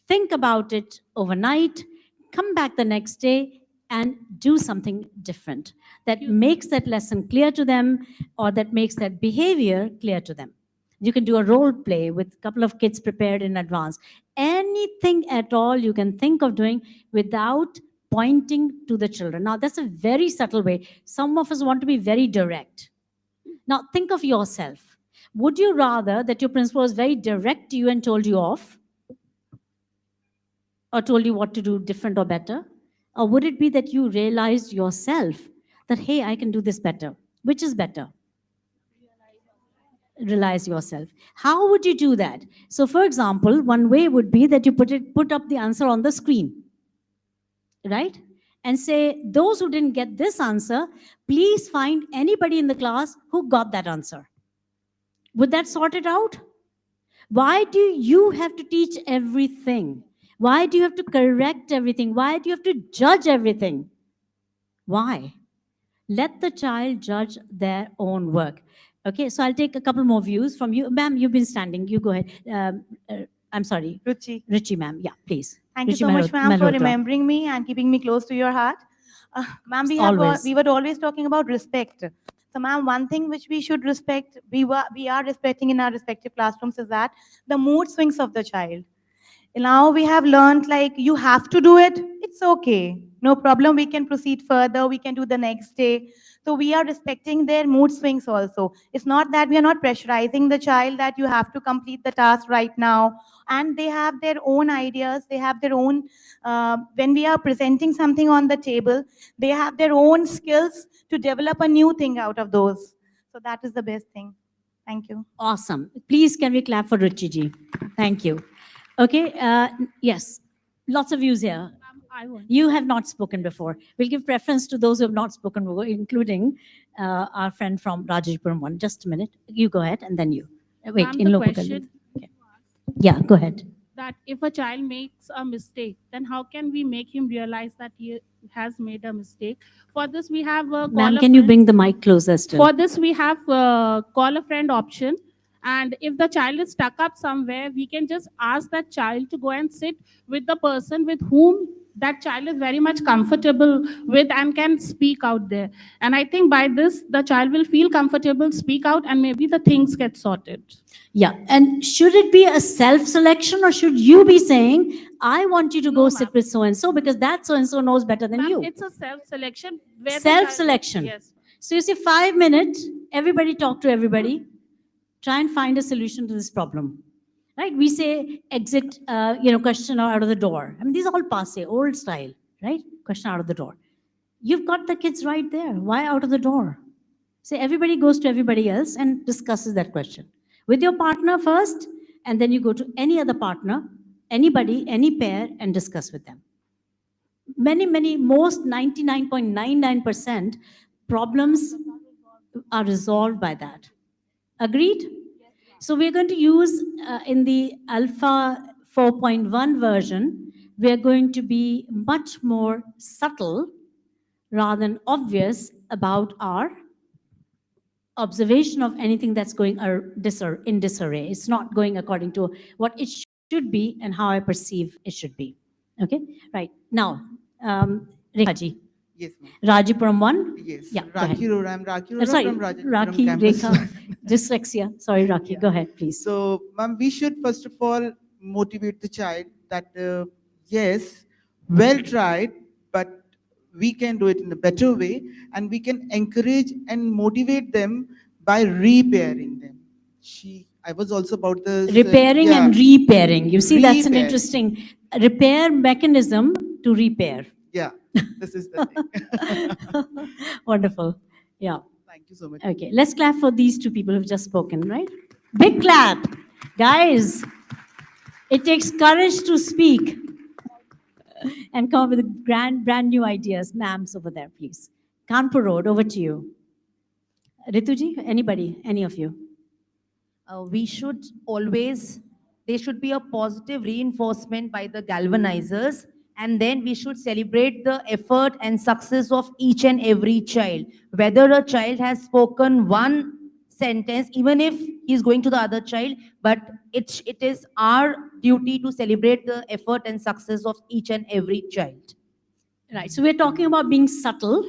think about it overnight, come back the next day and do something different that makes that lesson clear to them, or that makes that behavior clear to them. You can do a role play with a couple of kids prepared in advance. Anything at all you can think of doing without pointing to the children. Now, that's a very subtle way. Some of us want to be very direct. Now, think of yourself. Would you rather that your principal was very direct to you and told you off, or told you what to do different or better? Or would it be that you realized yourself that, hey, I can do this better? Which is better? Realize yourself. How would you do that? So, for example, one way would be that you put up the answer on the screen, right? And say, those who didn't get this answer, please find anybody in the class who got that answer. Would that sort it out? Why do you have to teach everything? Why do you have to correct everything? Why do you have to judge everything? Why? Let the child judge their own work. Okay, so I'll take a couple more views from you. Ma'am, you've been standing. You go ahead. I'm sorry. Ruchi, ma'am. Yeah, please. Thank you Ruchi so much, ma'am, for Malhotra. remembering me and keeping me close to your heart. Ma'am, Always. we were always talking about respect. So, ma'am, one thing which we should respect, we are respecting in our respective classrooms is that the mood swings of the child. Now we have learned like you have to do it. It's okay. No problem. We can proceed further. We can do the next day. So we are respecting their mood swings also. It's not that we are not pressurizing the child that you have to complete the task right now. And they have their own ideas. They have their own, when we are presenting something on the table, they have their own skills to develop a new thing out of those. So that is the best thing. Thank you. Awesome. Please, can we clap for Ruchi ji? Thank you. Okay, yes, lots of views here. You have not spoken before. We'll give preference to those who have not spoken before, including our friend from Rajajipuram one. Just a minute. You go ahead, and then you. Wait, Ma'am, in the local. question Okay. Yeah, go ahead. that if a child makes a mistake, then how can we make him realize that he has made a mistake? For this, we have a Ma'am, can you bring the mic closer still? For this, we have call a friend option. And if the child is stuck up somewhere, we can just ask that child to go and sit with the person with whom that child is very much comfortable with and can speak out there. And I think by this, the child will feel comfortable, speak out, and maybe the things get sorted. Yeah, and should it be a self-selection, or should you be saying, I want you to go sit with so-and-so because that so-and-so knows better than you? It's a self-selection. where the child- Self-selection. Yes. So you say 5 minutes, everybody talk to everybody, try and find a solution to this problem. Right? We say exit, question out of the door. I mean, these are all passe, old style, right? Question out of the door. You've got the kids right there. Why out of the door? Say everybody goes to everybody else and discusses that question with your partner first, and then you go to any other partner, anybody, any pair, and discuss with them. Most 99.99% problems are resolved by that. Agreed? So we're going to use in the ALfA 4.1 version, we're going to be much more subtle rather than obvious about our observation of anything that's going in disarray. It's not going according to what it should be and how I perceive it should be. Okay? Right. Now, Rekhaji. Yes, ma'am. Rajipuram 1? Yes. Yeah, go Raki ahead. Rora. I'm Raki Rora Sorry, from Rajapuram Raki, campus. Rekha, dyslexia. Sorry, Raki, go ahead, please. So, ma'am, we should first of all motivate the child that yes, well tried, but we can do it in a better way, and we can encourage and motivate them by repairing them. I was also about this. Repairing yeah. and repairing. You see, that's an Repairing. interesting repair mechanism to repair. Yeah, this is the thing. Wonderful. Yeah. Thank you so much. Okay, let's clap for these two people who've just spoken, right? Big clap. Guys, it takes courage to speak and come up with brand new ideas. Ma'ams over there, please. Kanpur Road, over to you. Rituji, anybody, any of you? We should always, there should be a positive reinforcement by the galvanizers, and then we should celebrate the effort and success of each and every child. Whether a child has spoken one sentence, even if he's going to the other child, but it is our duty to celebrate the effort and success of each and every child. Right, so we're talking about being subtle,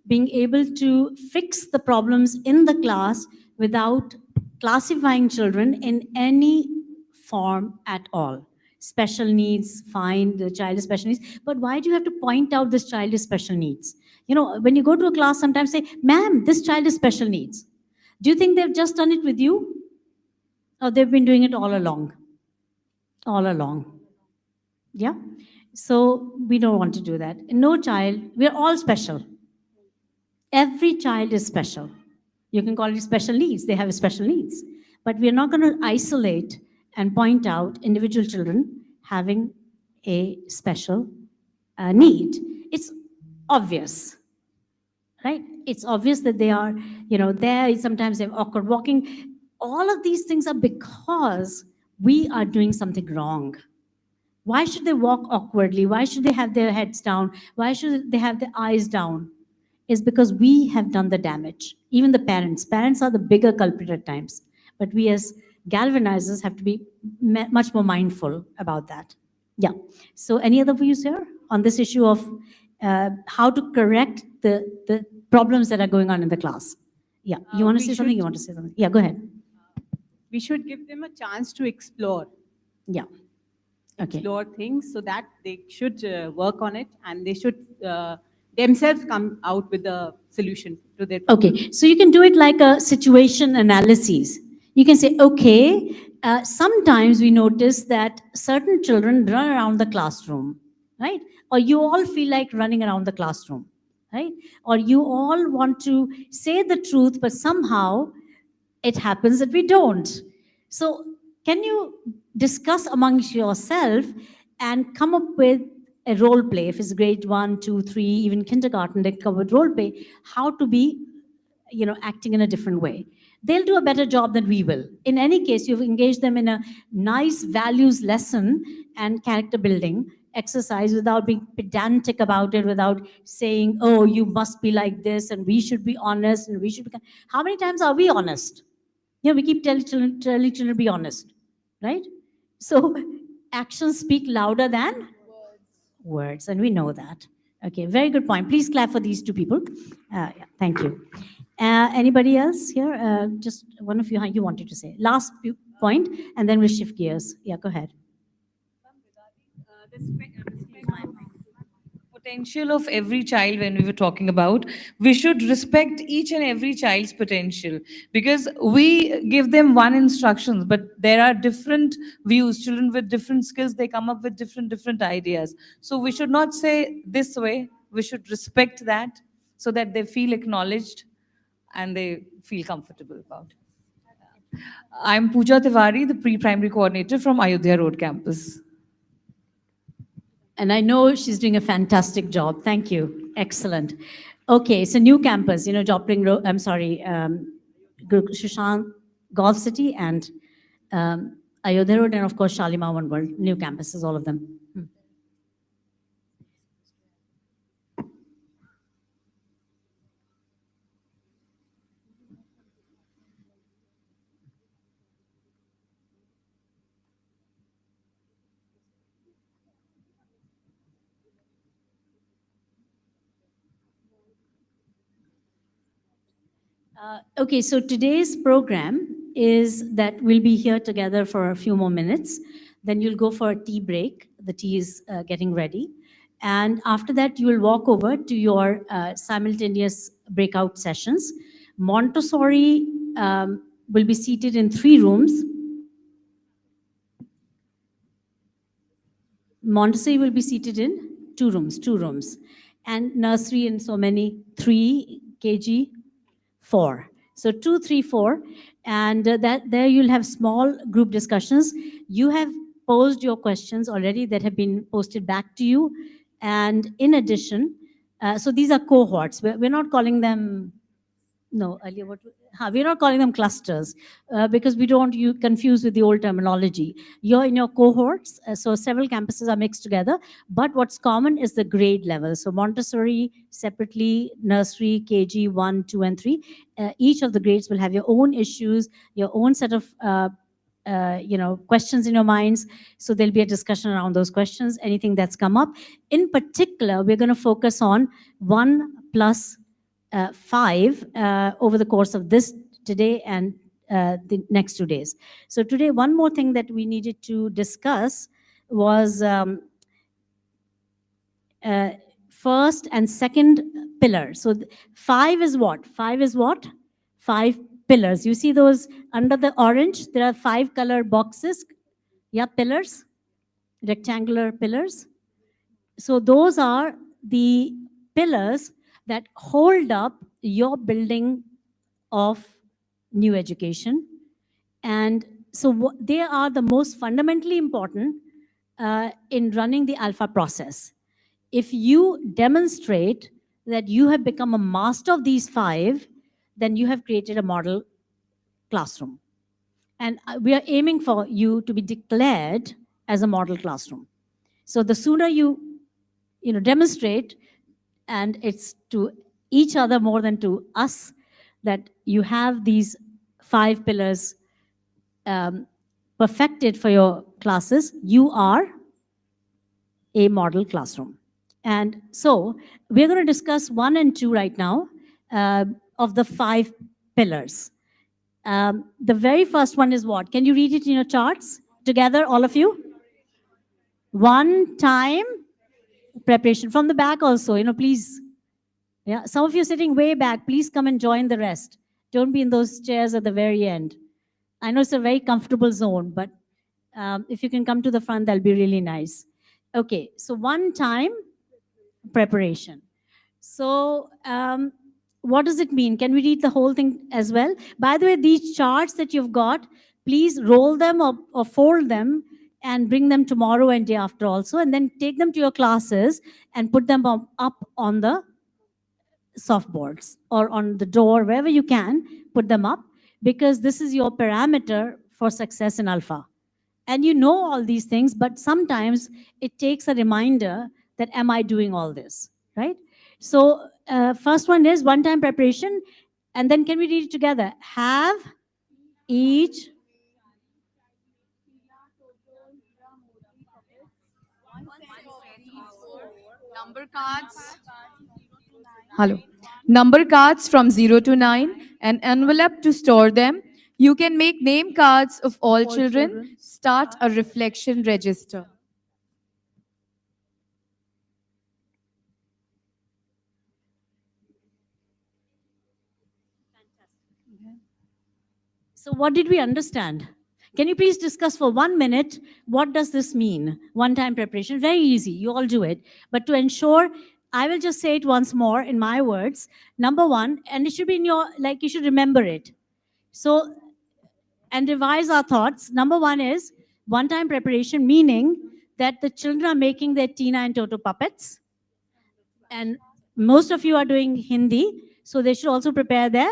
being able to fix the problems in the class without classifying children in any form at all. Special needs, fine, the child is special needs, but why do you have to point out this child is special needs? You know, when you go to a class, sometimes say, ma'am, this child is special needs. Do you think they've just done it with you? Or they've been doing it all along? All along. Yeah? So we don't want to do that. No child, we're all special. Every child is special. You can call it special needs. They have special needs. But we're not going to isolate and point out individual children having a special need. It's obvious, right? It's obvious that they are, there. Sometimes they have awkward walking. All of these things are because we are doing something wrong. Why should they walk awkwardly? Why should they have their heads down? Why should they have their eyes down? It's because we have done the damage. Even the parents. Parents are the bigger culprit at times. But we as galvanizers have to be much more mindful about that. Yeah. So any other views here on this issue of how to correct the problems that are going on in the class? Yeah. You want to say something? You want to say something? Yeah, go ahead. We should give them a chance to explore. Yeah. Okay. Explore things so that they should work on it, and they should themselves come out with a solution to their problem. Okay, so you can do it like a situation analysis. You can say, okay, sometimes we notice that certain children run around the classroom, right? Or you all feel like running around the classroom, right? Or you all want to say the truth, but somehow it happens that we don't. So can you discuss amongst yourself and come up with a role play? If it's grade 1, 2, 3, even kindergarten, they come with role play, how to be, acting in a different way. They'll do a better job than we will. In any case, you've engaged them in a nice values lesson and character building exercise without being pedantic about it, without saying, oh, you must be like this, and we should be honest, and we should be... How many times are we honest? We keep telling children to be honest, right? So actions speak louder than words, and we know that. Okay, very good point. Please clap for these two people. Yeah, thank you. Anybody else here? Just one of you wanted to say. Last point, and then we'll shift gears. Yeah, go ahead. potential of every child when we were talking about. We should respect each and every child's potential because we give them one instructions, but there are different views. Children with different skills, they come up with different ideas. So we should not say this way. We should respect that so that they feel acknowledged and they feel comfortable about it. I'm Pooja Tiwari, the pre-primary coordinator from Ayodhya Road campus. And I know she's doing a fantastic job. Thank you. Excellent. Okay, so new campus, Joplin Road, I'm sorry, Shushan, Golf City, and Ayodhya Road, and of course, Shalimar One World. New campuses, all of them. Okay, so today's program is that we'll be here together for a few more minutes. Then you'll go for a tea break. The tea is getting ready. And after that, you will walk over to your simultaneous breakout sessions. Montessori will be seated in 3 rooms. Montessori will be seated in 2 rooms. And nursery in so many, 3, KG, 4. So 2, 3, 4, and that there you'll have small group discussions. You have posed your questions already that have been posted back to you, and in addition, so these are cohorts. We're not calling them. No, earlier we're not calling them clusters because we don't want you confused with the old terminology. You're in your cohorts, so several campuses are mixed together, but what's common is the grade level. So Montessori separately, nursery, KG 1, 2, and 3. Each of the grades will have your own issues, your own set of questions in your minds. So there'll be a discussion around those questions, anything that's come up. In particular, we're going to focus on 1 plus 5 over the course of this today and the next 2 days. So today, one more thing that we needed to discuss was first and second pillar. So 5 is what? 5 is what? 5 pillars. You see those under the orange? There are 5 color boxes. Yeah, pillars, rectangular pillars. So those are the pillars that hold up your building of new education. And so they are the most fundamentally important in running the ALfA process. If you demonstrate that you have become a master of these 5, then you have created a model classroom. And we are aiming for you to be declared as a model classroom. So the sooner you demonstrate, and it's to each other more than to us, that you have these 5 pillars perfected for your classes, you are a model classroom. And so we're going to discuss 1 and 2 right now of the 5 pillars. The very first one is what? Can you read it in your charts together, all of you? One time preparation. From the back also, please. Yeah, some of you sitting way back, please come and join the rest. Don't be in those chairs at the very end. I know it's a very comfortable zone, but if you can come to the front, that'll be really nice. Okay, so one time preparation. So what does it mean? Can we read the whole thing as well? By the way, these charts that you've got, please roll them or fold them and bring them tomorrow and day after also, and then take them to your classes and put them up on the softboards or on the door, wherever you can, put them up, because this is your parameter for success in ALfA. And you know all these things, but sometimes it takes a reminder that, am I doing all this, right? So first one is one-time preparation, and then can we read it together? Have each number cards. Hello. Number cards from 0 to 9, an envelope to store them. You can make name cards of all children. Start a reflection register. So what did we understand? Can you please discuss for 1 minute, what does this mean? One-time preparation, very easy, you all do it. But to ensure, I will just say it once more in my words. Number one, and it should be in your, like you should remember it. So, and revise our thoughts. Number one is one-time preparation, meaning that the children are making their Tina and Toto puppets. And most of you are doing Hindi, so they should also prepare their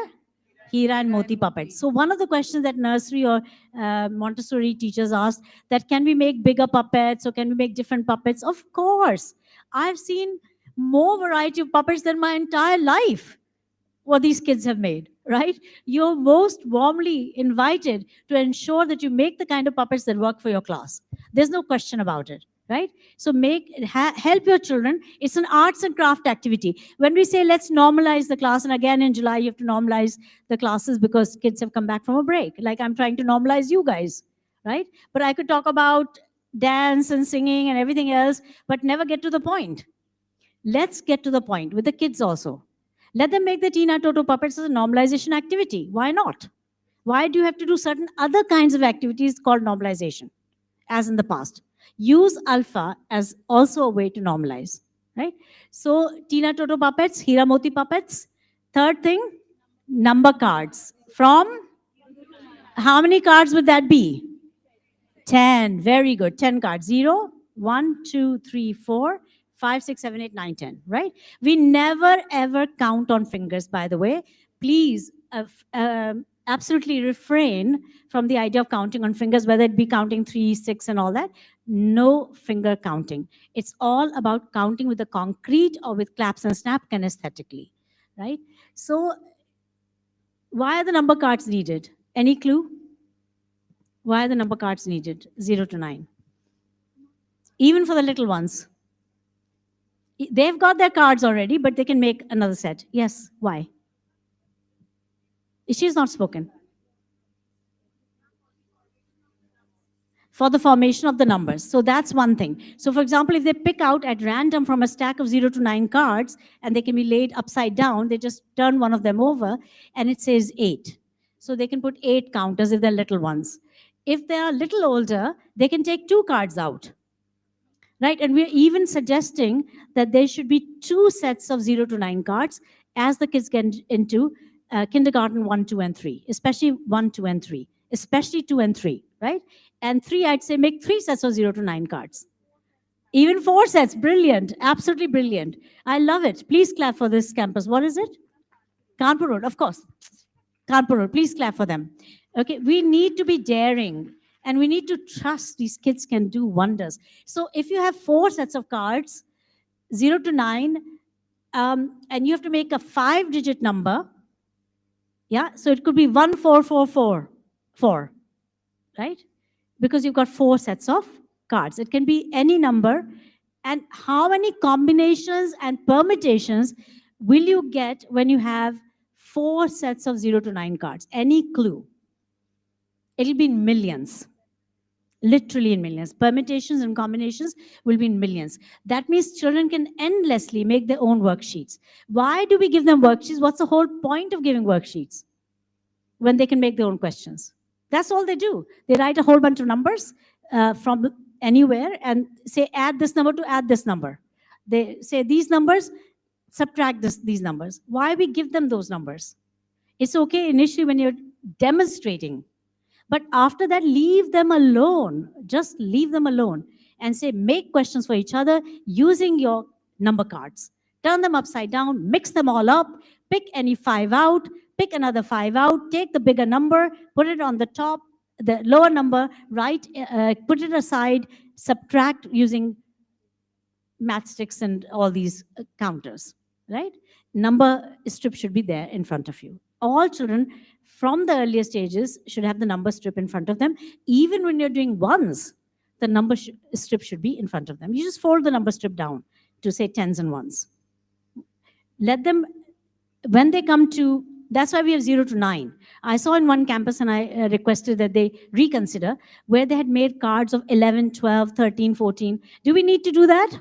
Hira and Moti puppets. So one of the questions that nursery or Montessori teachers asked, that can we make bigger puppets or can we make different puppets? Of course. I've seen more variety of puppets than my entire life, what these kids have made, right? You're most warmly invited to ensure that you make the kind of puppets that work for your class. There's no question about it, right? So help your children. It's an arts and craft activity. When we say let's normalize the class, and again in July you have to normalize the classes because kids have come back from a break. Like I'm trying to normalize you guys, right? But I could talk about dance and singing and everything else, but never get to the point. Let's get to the point with the kids also. Let them make the Tina Toto puppets as a normalization activity. Why not? Why do you have to do certain other kinds of activities called normalization, as in the past? Use ALfA as also a way to normalize, right? So Tina Toto puppets, Hira Moti puppets. Third thing, number cards. From how many cards would that be? 10. Very good. 10 cards. 0, 1, 2, 3, 4, 5, 6, 7, 8, 9, 10, right? We never ever count on fingers, by the way. Please absolutely refrain from the idea of counting on fingers, whether it be counting 3, 6, and all that. No finger counting. It's all about counting with the concrete or with claps and snap kinesthetically, right? So why are the number cards needed? Any clue? Why are the number cards needed? 0 to 9. Even for the little ones. They've got their cards already, but they can make another set. Yes, why? She's not spoken. For the formation of the numbers. So that's one thing. So for example, if they pick out at random from a stack of 0 to 9 cards, and they can be laid upside down, they just turn one of them over, and it says 8. So they can put 8 counters if they're little ones. If they are a little older, they can take 2 cards out. Right, and we're even suggesting that there should be 2 sets of 0 to 9 cards as the kids get into kindergarten 1, 2, and 3, especially 1, 2, and 3, especially 2 and 3, right? And 3, I'd say make 3 sets of 0 to 9 cards. Even 4 sets, brilliant, absolutely brilliant. I love it. Please clap for this campus. What is it? Kanpur Road, of course. Kanpur Road, please clap for them. Okay, we need to be daring. And we need to trust these kids can do wonders. So if you have 4 sets of cards, 0 to 9, and you have to make a 5-digit number, yeah, so it could be 14444, right? Because you've got 4 sets of cards. It can be any number. And how many combinations and permutations will you get when you have 4 sets of 0 to 9 cards? Any clue? It'll be in millions. Literally in millions. Permutations and combinations will be in millions. That means children can endlessly make their own worksheets. Why do we give them worksheets? What's the whole point of giving worksheets? When they can make their own questions. That's all they do. They write a whole bunch of numbers from anywhere and say, add this number to add this number. They say these numbers, subtract these numbers. Why we give them those numbers? It's okay initially when you're demonstrating. But after that, leave them alone. Just leave them alone and say, make questions for each other using your number cards. Turn them upside down, mix them all up, pick any 5 out, pick another 5 out, take the bigger number, put it on the top, the lower number, put it aside, subtract using matchsticks and all these counters, right? Number strip should be there in front of you. All children from the earlier stages should have the number strip in front of them. Even when you're doing ones, the number strip should be in front of them. You just fold the number strip down to say 10s and 1s. Let them, when they come to, that's why we have 0 to 9. I saw in one campus and I requested that they reconsider where they had made cards of 11, 12, 13, 14. Do we need to do that?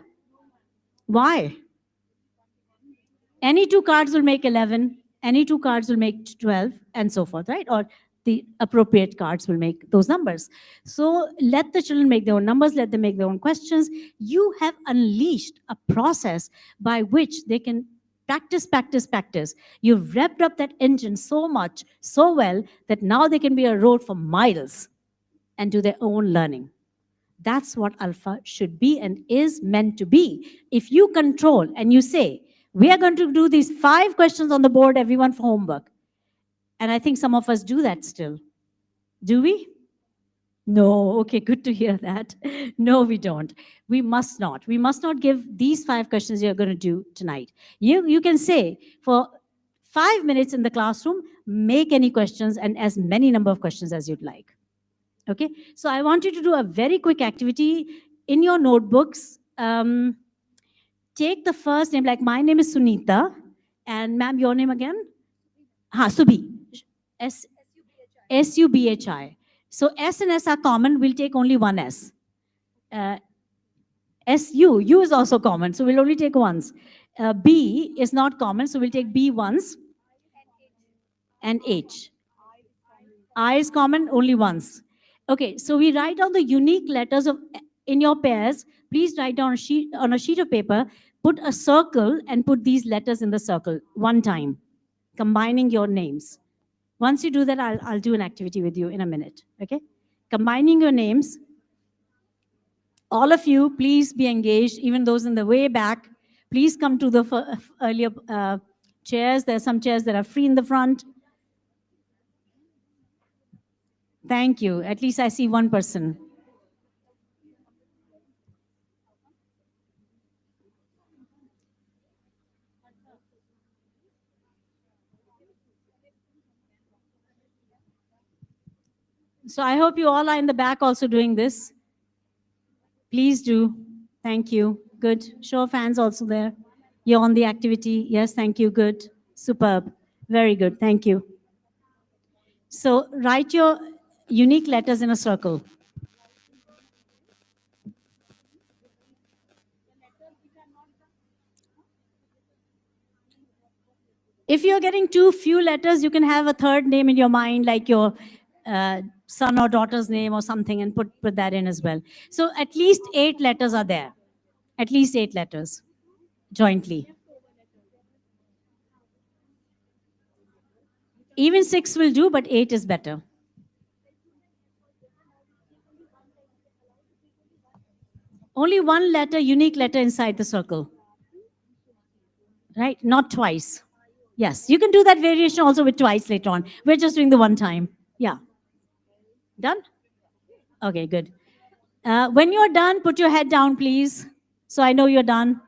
Why? Any 2 cards will make 11. Any two cards will make 12 and so forth, right? Or the appropriate cards will make those numbers. So let the children make their own numbers, let them make their own questions. You have unleashed a process by which they can practice, practice, practice. You've revved up that engine so much, so well, that now they can be a road for miles and do their own learning. That's what ALfA should be and is meant to be. If you control and you say, we are going to do these 5 questions on the board, everyone for homework. And I think some of us do that still. Do we? No, okay, good to hear that. No, we don't. We must not. We must not give these 5 questions you're going to do tonight. You can say, for 5 minutes in the classroom, make any questions and as many number of questions as you'd like. Okay, so I want you to do a very quick activity in your notebooks. Take the first name, like my name is Sunita, and ma'am, your name again? Subhi. S-U-B-H-I. So S and S are common, we'll take only one S. S-U, U is also common, so we'll only take once. B is not common, so we'll take B once. And H. I is common, only once. Okay, so we write down the unique letters of in your pairs. Please write down on a sheet of paper, put a circle and put these letters in the circle one time, combining your names. Once you do that, I'll do an activity with you in a minute, okay? Combining your names. All of you, please be engaged, even those in the way back. Please come to the earlier chairs. There are some chairs that are free in the front. Thank you. At least I see one person. So I hope you all are in the back also doing this. Please do. Thank you. Good. Show of hands also there. You're on the activity. Yes, thank you. Good. Superb. Very good. Thank you. So write your unique letters in a circle. If you're getting too few letters, you can have a third name in your mind, like your son or daughter's name or something, and put that in as well. So at least 8 letters are there. At least 8 letters jointly. Even 6 will do, but 8 is better. Only one letter, unique letter inside the circle. Right? Not twice. Yes, you can do that variation also with twice later on. We're just doing the one time. Yeah. Done? Okay, good. When you're done, put your head down, please. So I know you're done.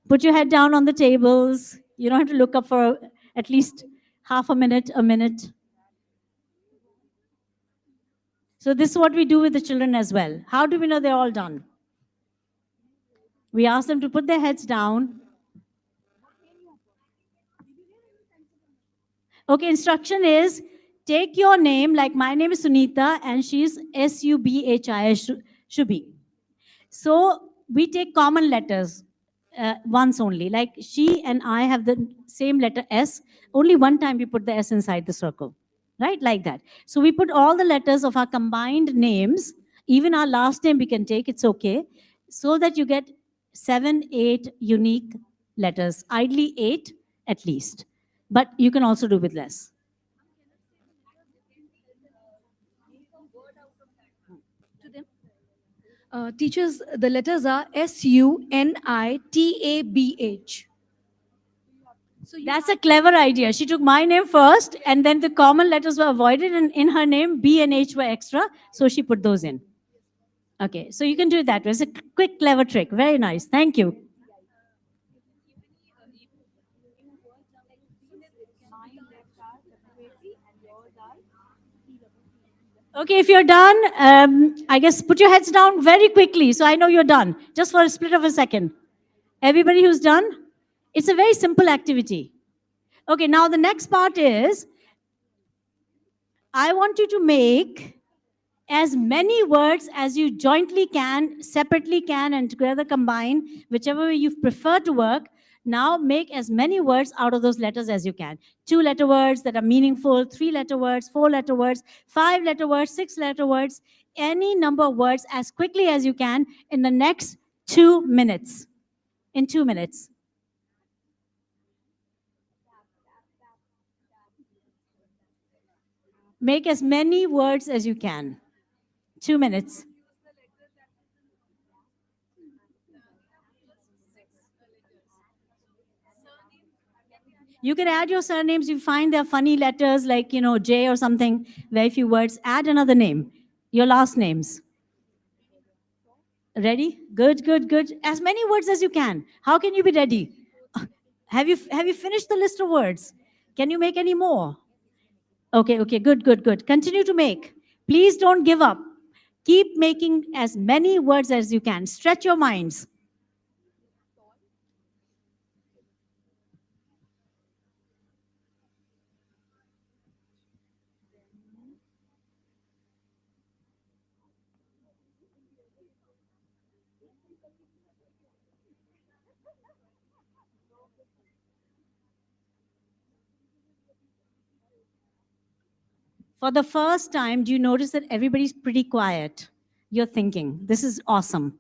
Put your head down on the tables. You don't have to look up for at least half a minute, a minute. So this is what we do with the children as well. How do we know they're all done? We ask them to put their heads down. Okay, instruction is, take your name, like my name is Sunita, and she's S-U-B-H-I, Shubhi. So we take common letters once only. Like she and I have the same letter S. Only one time we put the S inside the circle, right? Like that. So we put all the letters of our combined names, even our last name we can take, it's okay, so that you get 7, 8 unique letters, ideally 8 at least. But you can also do with less. Teachers, the letters are S-U-N-I-T-A-B-H. So that's a clever idea. She took my name first, and then the common letters were avoided, and in her name, B and H were extra, so she put those in. Okay, so you can do it that way. It's a quick, clever trick. Very nice. Thank you. Okay, if you're done, I guess put your heads down very quickly so I know you're done, just for a split of a second. Everybody who's done? It's a very simple activity. Okay, now the next part is, I want you to make as many words as you jointly can, separately can, and together combine, whichever way you prefer to work. Now make as many words out of those letters as you can. 2-letter words that are meaningful, 3-letter words, 4-letter words, 5-letter words, 6-letter words, any number of words as quickly as you can in the next 2 minutes. In 2 minutes. Make as many words as you can. 2 minutes. You can add your surnames. You find there are funny letters like, J or something, very few words. Add another name, your last names. Ready? Good, good, good. As many words as you can. How can you be ready? Have you finished the list of words? Can you make any more? Okay, okay, good, good, good. Continue to make. Please don't give up. Keep making as many words as you can. Stretch your minds. For the first time, do you notice that everybody's pretty quiet? You're thinking, this is awesome.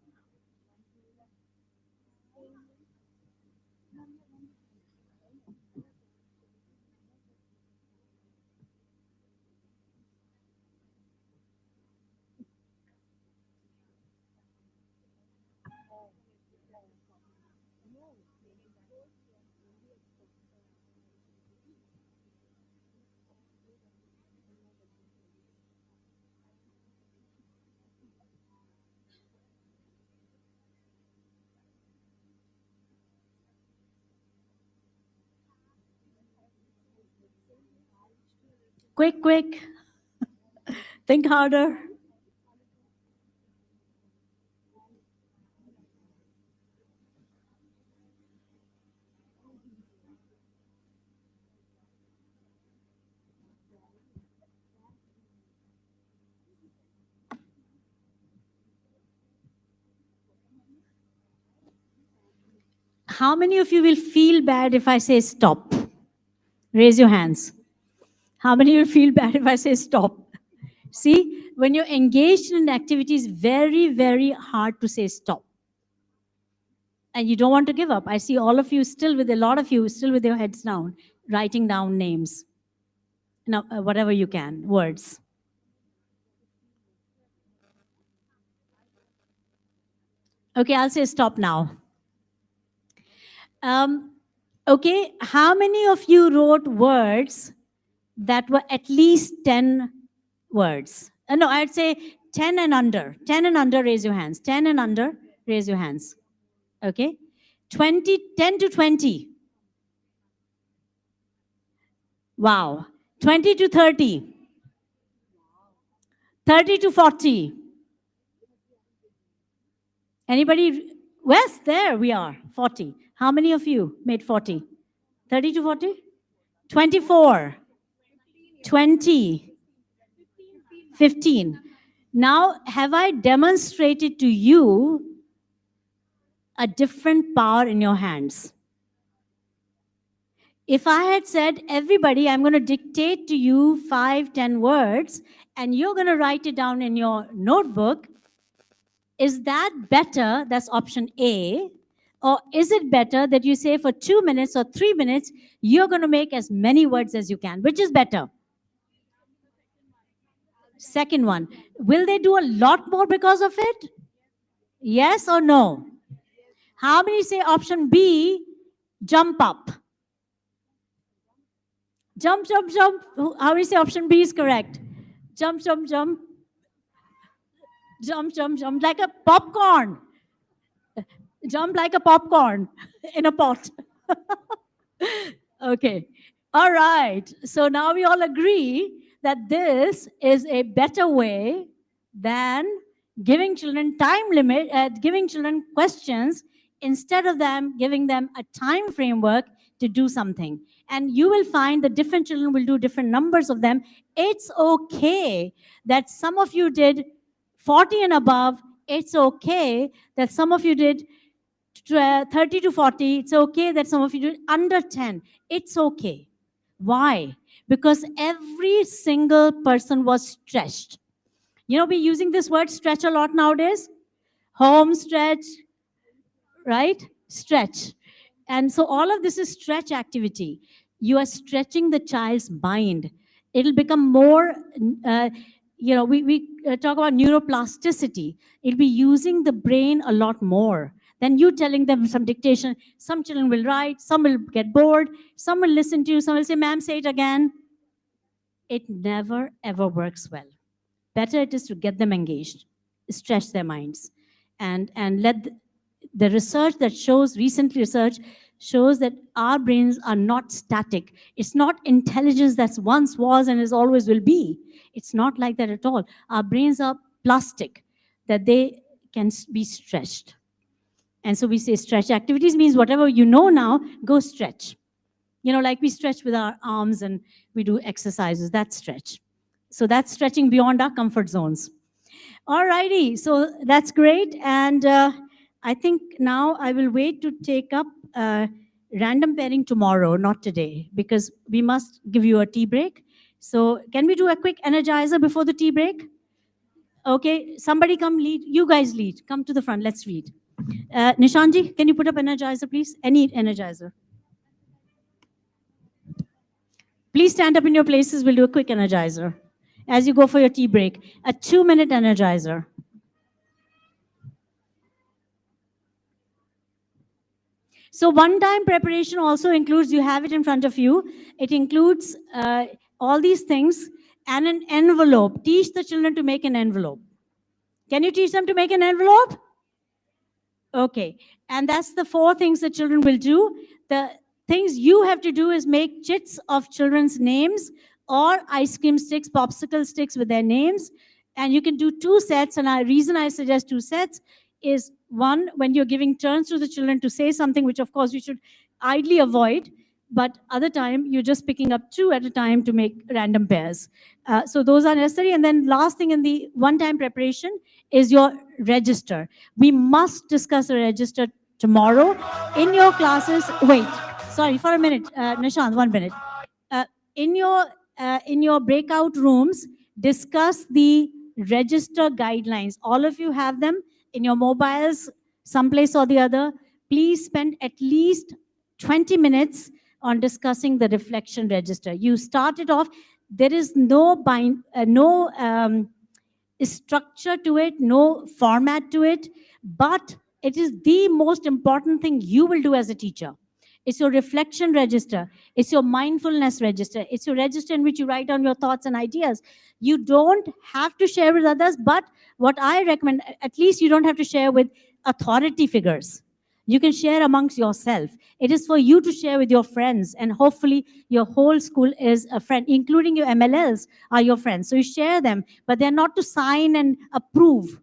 Quick, quick. Think harder. How many of you will feel bad if I say stop? Raise your hands. How many will feel bad if I say stop? See, when you're engaged in an activity, it's very, very hard to say stop. And you don't want to give up. I see all of you still with, a lot of you still with your heads down, writing down names. Now, whatever you can, words. Okay, I'll say stop now. Okay, how many of you wrote words that were at least 10 words? No, I'd say 10 and under. 10 and under, raise your hands. 10 and under, raise your hands. Okay? 10 to 20. Wow. 20 to 30. 30 to 40. Anybody? Yes, there we are. 40. How many of you made 40? 30 to 40? 24. 20. 15. Now, have I demonstrated to you a different power in your hands? If I had said, everybody, I'm going to dictate to you 5, 10 words, and you're going to write it down in your notebook, is that better? That's option A. Or is it better that you say for 2 minutes or 3 minutes, you're going to make as many words as you can? Which is better? Second one. Will they do a lot more because of it? Yes or no? How many say option B, jump up? Jump, jump, jump. How many say option B is correct? Jump, jump, jump. Jump, jump, jump like a popcorn. Jump like a popcorn in a pot. Okay. All right. So now we all agree that this is a better way than giving children time limit, giving children questions instead of giving them a time framework to do something. And you will find that different children will do different numbers of them. It's okay that some of you did 40 and above. It's okay that some of you did 30 to 40, it's okay that some of you do it. Under 10, it's okay. Why? Because every single person was stretched. You know, we're using this word stretch a lot nowadays. Home stretch, right? Stretch. And so all of this is stretch activity. You are stretching the child's mind. It'll become more, we talk about neuroplasticity. It'll be using the brain a lot more than you telling them some dictation. Some children will write, some will get bored, some will listen to you, some will say, ma'am, say it again. It never, ever works well. Better it is to get them engaged, stretch their minds, and let the research that shows, recent research shows that our brains are not static. It's not intelligence that once was and is always will be. It's not like that at all. Our brains are plastic, that they can be stretched. And so we say stretch activities means whatever you know now, go stretch. You know, like we stretch with our arms and we do exercises, that's stretch. So that's stretching beyond our comfort zones. All righty, so that's great. And I think now I will wait to take up random pairing tomorrow, not today, because we must give you a tea break. So can we do a quick energizer before the tea break? Okay, somebody come lead. You guys lead. Come to the front. Let's read. Nishanji, can you put up energizer, please? Any energizer. Please stand up in your places. We'll do a quick energizer as you go for your tea break. A 2-minute energizer. So one-time preparation also includes, you have it in front of you, it includes all these things and an envelope. Teach the children to make an envelope. Can you teach them to make an envelope? Okay, and that's the 4 things the children will do. The things you have to do is make chits of children's names or ice cream sticks, popsicle sticks with their names. And you can do 2 sets, and the reason I suggest 2 sets is, one, when you're giving turns to the children to say something, which of course you should ideally avoid, but other time you're just picking up 2 at a time to make random pairs. So those are necessary. And then last thing in the one-time preparation is your register. We must discuss a register tomorrow in your classes. Wait, sorry, for a minute, Nishant, 1 minute. In your breakout rooms, discuss the register guidelines. All of you have them in your mobiles, someplace or the other. Please spend at least 20 minutes on discussing the reflection register. You start it off. There is no structure to it, no format to it, but it is the most important thing you will do as a teacher. It's your reflection register. It's your mindfulness register. It's your register in which you write down your thoughts and ideas. You don't have to share with others, but what I recommend, at least you don't have to share with authority figures. You can share amongst yourself. It is for you to share with your friends, and hopefully your whole school is a friend, including your MLLs are your friends. So you share them, but they're not to sign and approve,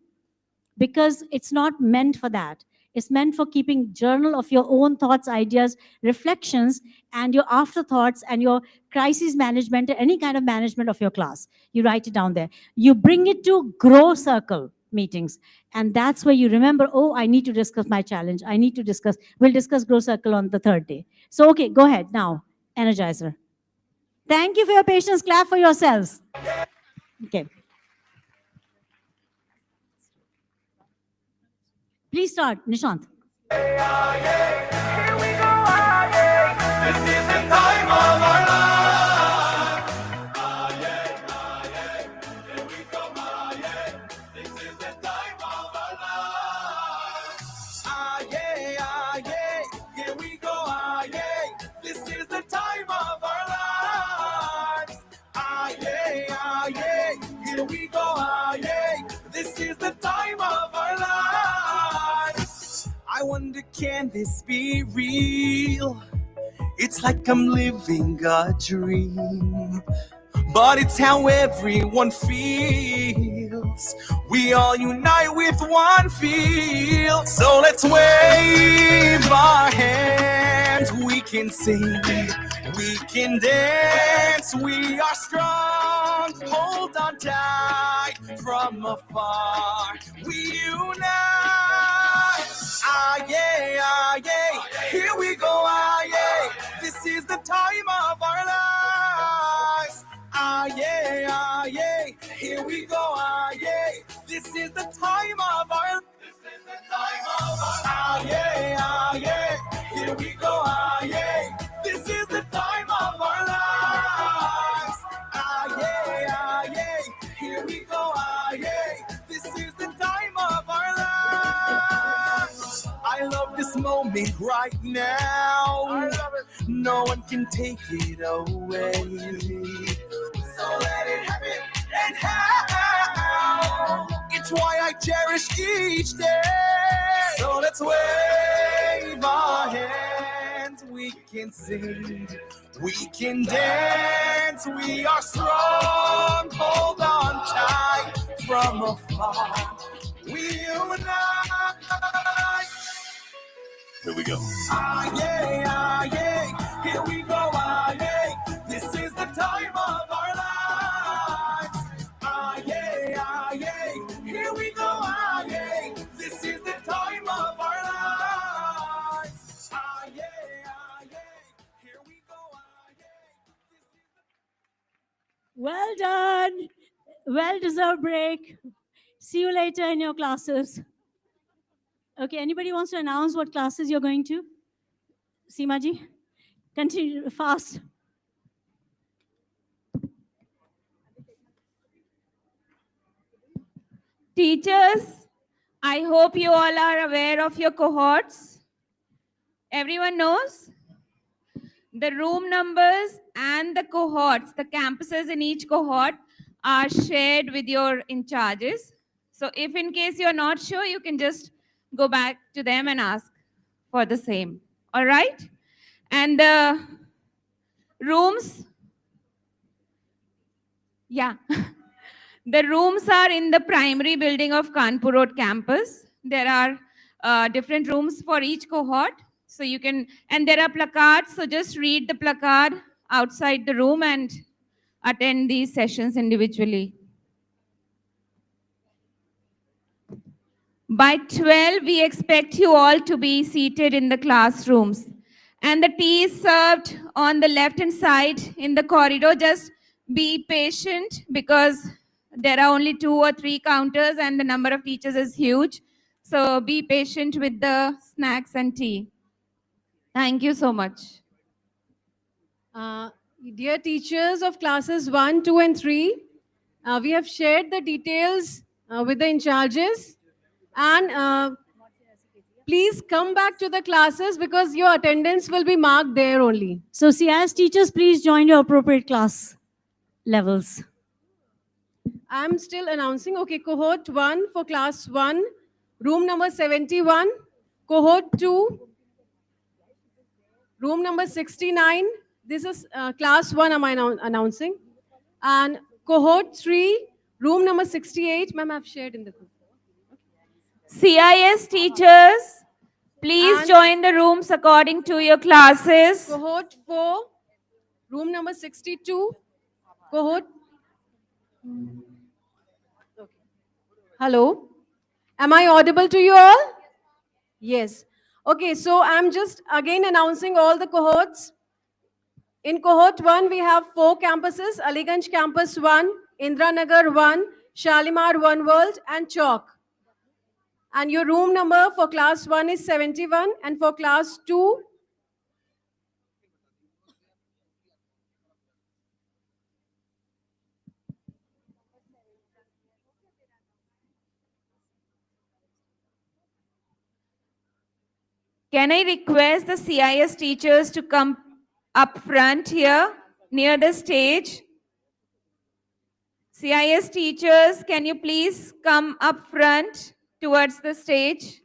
because it's not meant for that. It's meant for keeping journal of your own thoughts, ideas, reflections, and your afterthoughts and your crisis management, any kind of management of your class. You write it down there. You bring it to Grow Circle meetings. And that's where you remember, oh, I need to discuss my challenge. I need to discuss. We'll discuss Grow Circle on the 3rd day. So, okay, go ahead now. Energizer. Thank you for your patience. Clap for yourselves. Okay. Please start, Nishant. I wonder, can this be real? It's like I'm living a dream, but it's how everyone feels. We all unite with one feel. So let's wave our hands. We can sing, we can dance. We are strong, hold on tight. From afar we unite. ah, yeah. Here we go, ah, yeah. This is the time of our lives. Ah, yeah. Here we go, ah, yeah. This is the time of our ah, yeah. Here we go, ah, yeah. This is the time of our lives. Ah, yeah. Here we go, ah, yeah. This is the time of our lives. I love this moment right now. No one can take it away. So let it happen anyhow. It's why I cherish each day. So let's wave our hands. We can sing, we can dance. We are strong. Hold on tight from afar. We unite. Here we go. Ah, yeah. Here we go, ah, yeah. This is the time of our lives. Ah, yeah. Here we go, ah, yeah. This is the time of our lives. Ah, yeah. Here we go, ah, yeah. Well done. Well deserved break. See you later in your classes. Okay, anybody wants to announce what classes you're going to? Seemaji? Continue fast. Teachers, I hope you all are aware of your cohorts. Everyone knows? The room numbers and the cohorts, the campuses in each cohort are shared with your in charges. So if in case you're not sure, you can just go back to them and ask for the same. All right? And the rooms, yeah. The rooms are in the primary building of Kanpur Road campus. There are different rooms for each cohort. So you can, and there are placards. So just read the placard outside the room and attend these sessions individually. By 12, we expect you all to be seated in the classrooms. And the tea is served on the left-hand side in the corridor. Just be patient because there are only 2 or 3 counters and the number of teachers is huge. So be patient with the snacks and tea. Thank you so much. Dear teachers of classes 1, 2, and 3, we have shared the details with the in charges. And please come back to the classes because your attendance will be marked there only. So CIS teachers, please join your appropriate class levels. I'm still announcing, okay, cohort 1 for class 1, room number 71, cohort 2, room number 69, this is class 1 I'm announcing, and cohort 3, room number 68, ma'am, I've shared in the group. CIS teachers, please join the rooms according to your classes. Cohort 4, room number 62, cohort. Okay. Hello, am I audible to you all? Yes. Okay, so I'm just again announcing all the cohorts. In cohort 1, we have 4 campuses, Aliganj campus 1, Indranagar 1, Shalimar One World, and Chowk. And your room number for class 1 is 71, and for class 2, Can I request the CIS teachers to come up front here near the stage? CIS teachers, can you please come up front towards the stage?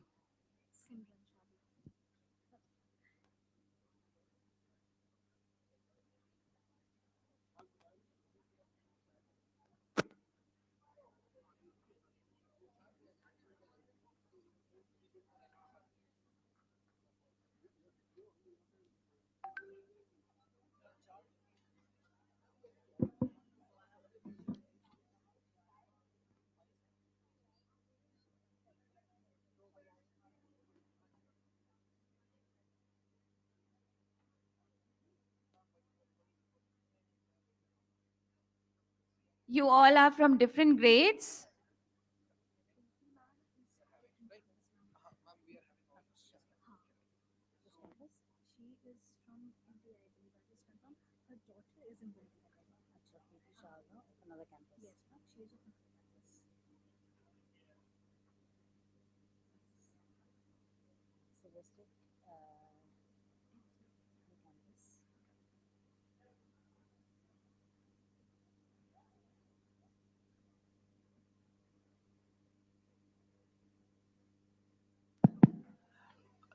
You all are from different grades.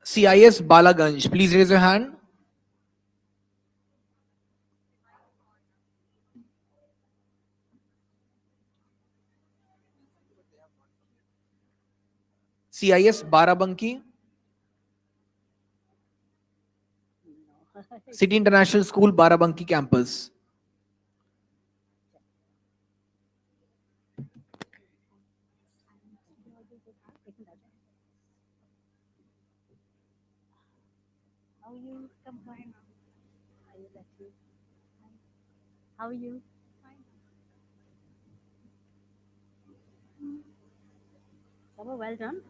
CIS Balaganj, please raise your hand. CIS Barabanki, City International School Barabanki campus. How are you? Come fine. Are you lucky? How are you? Saba, well done.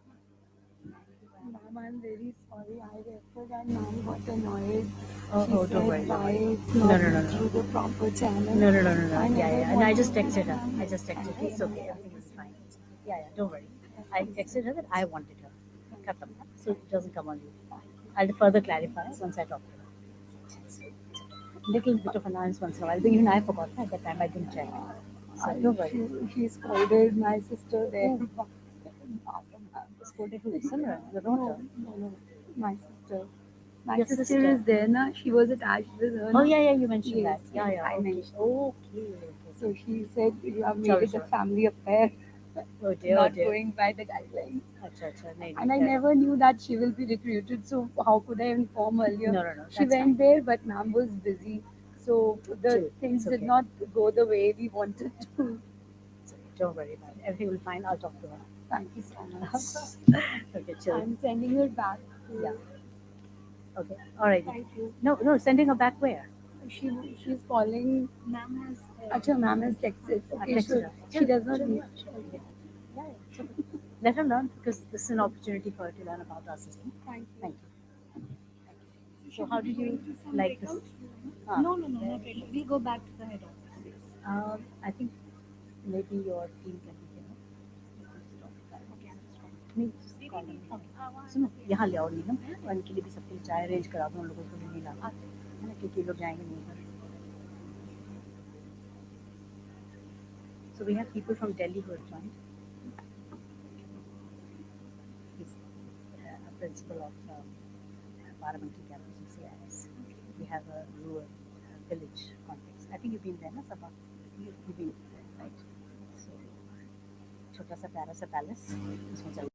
Ma'am, I'm very sorry. I referred and ma'am got annoyed. Oh, She oh, don't said, worry, don't why worry. it's No, not no, no, no. through the proper channel. No, no, no, no, no. I Yeah, never yeah. And I wanted just to texted her. harm I just texted her. It's okay. Everything is fine. Yeah, yeah. Don't worry. I texted her that I wanted her. Khatam. So it doesn't come on you. I'll further clarify once I talk to her. Little bit of annoyance once in a while. But even I forgot at that time. I didn't check. So don't worry. She scolded my sister there. Oh. Scolded who? Sandra, your daughter. No, my sister. My Your sister, sister is there now. She was attached with her. Oh, na? yeah, yeah, you mentioned Yes, that. Yeah, yes, yeah. I Okay. mentioned. Okay. So she said you have made Sorry, it a sorry. family affair. Oh dear, Not oh dear. going by the guidelines. Acha, acha. Nahi, And I nahi, never knew that she will be recruited. So how could I inform earlier? No, no, no, She that's went there, but ma'am was busy. So the Chill, things it's did okay. not go the way we wanted to. Don't worry about it. Everything will be fine. I'll talk to her. Thank you so much. Okay, chill. I'm sending her back. Yeah. Okay. All right. Thank you. No, no. Sending her back where? She's calling. Ma'am has. Acha, ma'am has texted. Okay, Texted so her. she Chill, does not chill, need. yeah. Yeah, it's okay. Let her learn because this is an opportunity for her to learn about our system. Thank you. Thank you. So how did you like this? No, not really. We'll go back to the head office. I think maybe your team can be here. नहीं सुनो यहाँ ले आओ नीलम one के लिए भी सबके लिए चाय अरेंज करा दो उन लोगों को भी नहीं ला है ना क्योंकि लोग जाएंगे नहीं घर So we have people from Delhi who have joined. He's a principal of Barabanki campus in CIS. We have a rural village context. I think you've been there, na Sabha? You've been there, right? So छोटा सा प्यारा सा palace इसमें चल